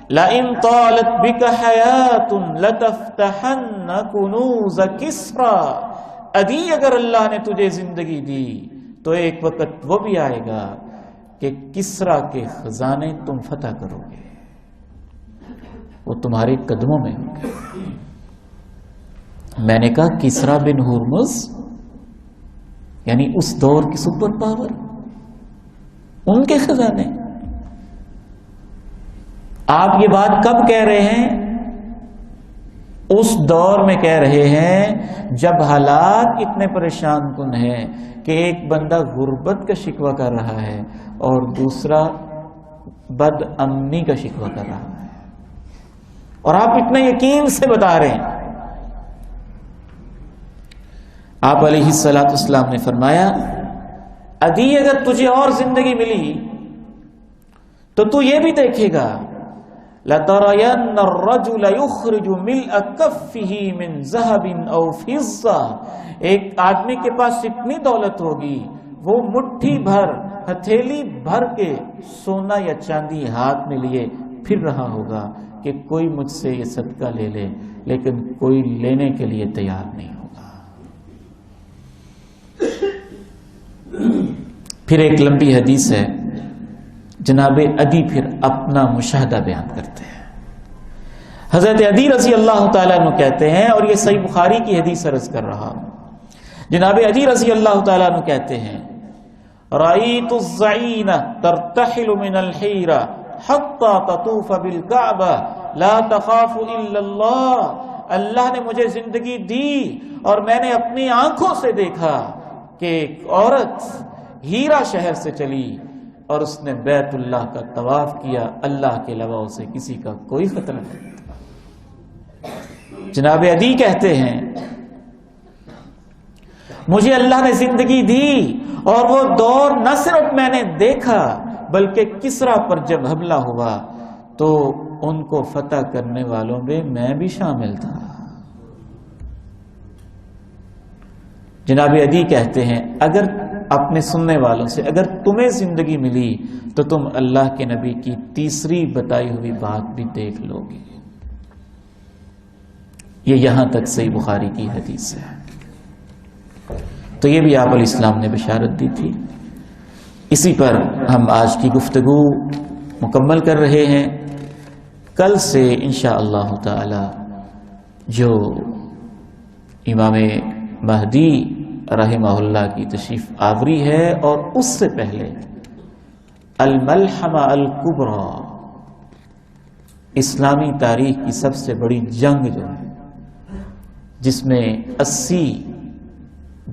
لَإِن طَالَتْ بِكَ حَيَاتٌ لَتَفْتَحَنَّ كُنُوزَ كِسْرَى. عدی اگر اللہ نے تجھے زندگی دی تو ایک وقت وہ بھی آئے گا کہ کسرا کے خزانے تم فتح کرو گے، وہ تمہارے قدموں میں ہوں گے. میں نے کہا کسرا بن ہرمز یعنی اس دور کی سپر پاور، ان کے خزانے. آپ یہ بات کب کہہ رہے ہیں؟ اس دور میں کہہ رہے ہیں جب حالات اتنے پریشان کن ہیں کہ ایک بندہ غربت کا شکوہ کر رہا ہے اور دوسرا بد امنی کا شکوہ کر رہا ہے، اور آپ اتنے یقین سے بتا رہے ہیں. آپ علیہ السلام نے فرمایا عدی اگر تجھے اور زندگی ملی تو تو یہ بھی دیکھے گا لَتَرَيَنَّ الرَّجُلَ يُخْرِجُ مِلْءَ كَفِّهِ مِنْ ذَهَبٍ أَوْ فِضَّةٍ. ایک آدمی کے پاس اتنی دولت ہوگی وہ مٹھی بھر، ہتھیلی بھر کے سونا یا چاندی ہاتھ میں لیے پھر رہا ہوگا کہ کوئی مجھ سے یہ صدقہ لے لے، لیکن کوئی لینے کے لیے تیار نہیں ہوگا. پھر ایک لمبی حدیث ہے، جناب عدی پھر اپنا مشاہدہ بیان کرتے ہیں. حضرت عدی رضی اللہ تعالیٰ عنہ کہتے ہیں، اور یہ صحیح بخاری کی حدیث عرض کر رہا ہوں، جناب عدی رضی اللہ تعالیٰ عنہ کہتے ہیں رأیت الزعین ترتحل من الحیرہ حتی تطوف بالکعبہ لا تخاف الا اللہ. اللہ نے مجھے زندگی دی اور میں نے اپنی آنکھوں سے دیکھا کہ ایک عورت ہیرا شہر سے چلی اور اس نے بیت اللہ کا طواف کیا، اللہ کے علاوہ اسے کسی کا کوئی خطرہ نہیں تھا. جناب عدی کہتے ہیں مجھے اللہ نے زندگی دی اور وہ دور نہ صرف میں نے دیکھا بلکہ کسرا پر جب حملہ ہوا تو ان کو فتح کرنے والوں میں بھی شامل تھا. جناب عدی کہتے ہیں اگر اپنے سننے والوں سے، اگر تمہیں زندگی ملی تو تم اللہ کے نبی کی تیسری بتائی ہوئی بات بھی دیکھ لو گے. یہ یہاں تک صحیح بخاری کی حدیث ہے. تو یہ بھی آپ علیہ السلام نے بشارت دی تھی. اسی پر ہم آج کی گفتگو مکمل کر رہے ہیں. کل سے انشاءاللہ تعالی جو امام مہدی رحمہ اللہ کی تشریف آوری ہے، اور اس سے پہلے الملحمہ الکبریٰ، اسلامی تاریخ کی سب سے بڑی جنگ جو ہے، جس میں 80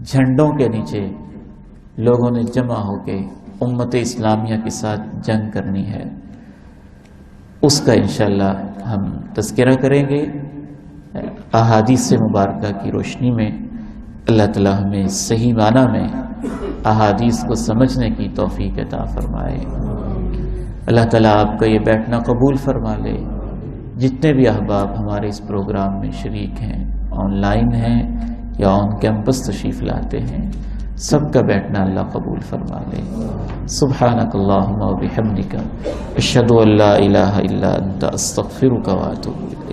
جھنڈوں کے نیچے لوگوں نے جمع ہو کے امت اسلامیہ کے ساتھ جنگ کرنی ہے، اس کا انشاءاللہ ہم تذکرہ کریں گے. احادیث مبارکہ کی روشنی میں اللہ تعالی ہمیں صحیح معنی میں احادیث کو سمجھنے کی توفیق عطا فرمائے. اللہ تعالی آپ کا یہ بیٹھنا قبول فرما لے. جتنے بھی احباب ہمارے اس پروگرام میں شریک ہیں، آن لائن ہیں یا آن کیمپس تشریف لاتے ہیں، سب کا بیٹھنا اللہ قبول فرما لے. سبحانک اللہم و بحمدک، اشہد ان لا الہ الا انت، استغفرک و اتوب الیک.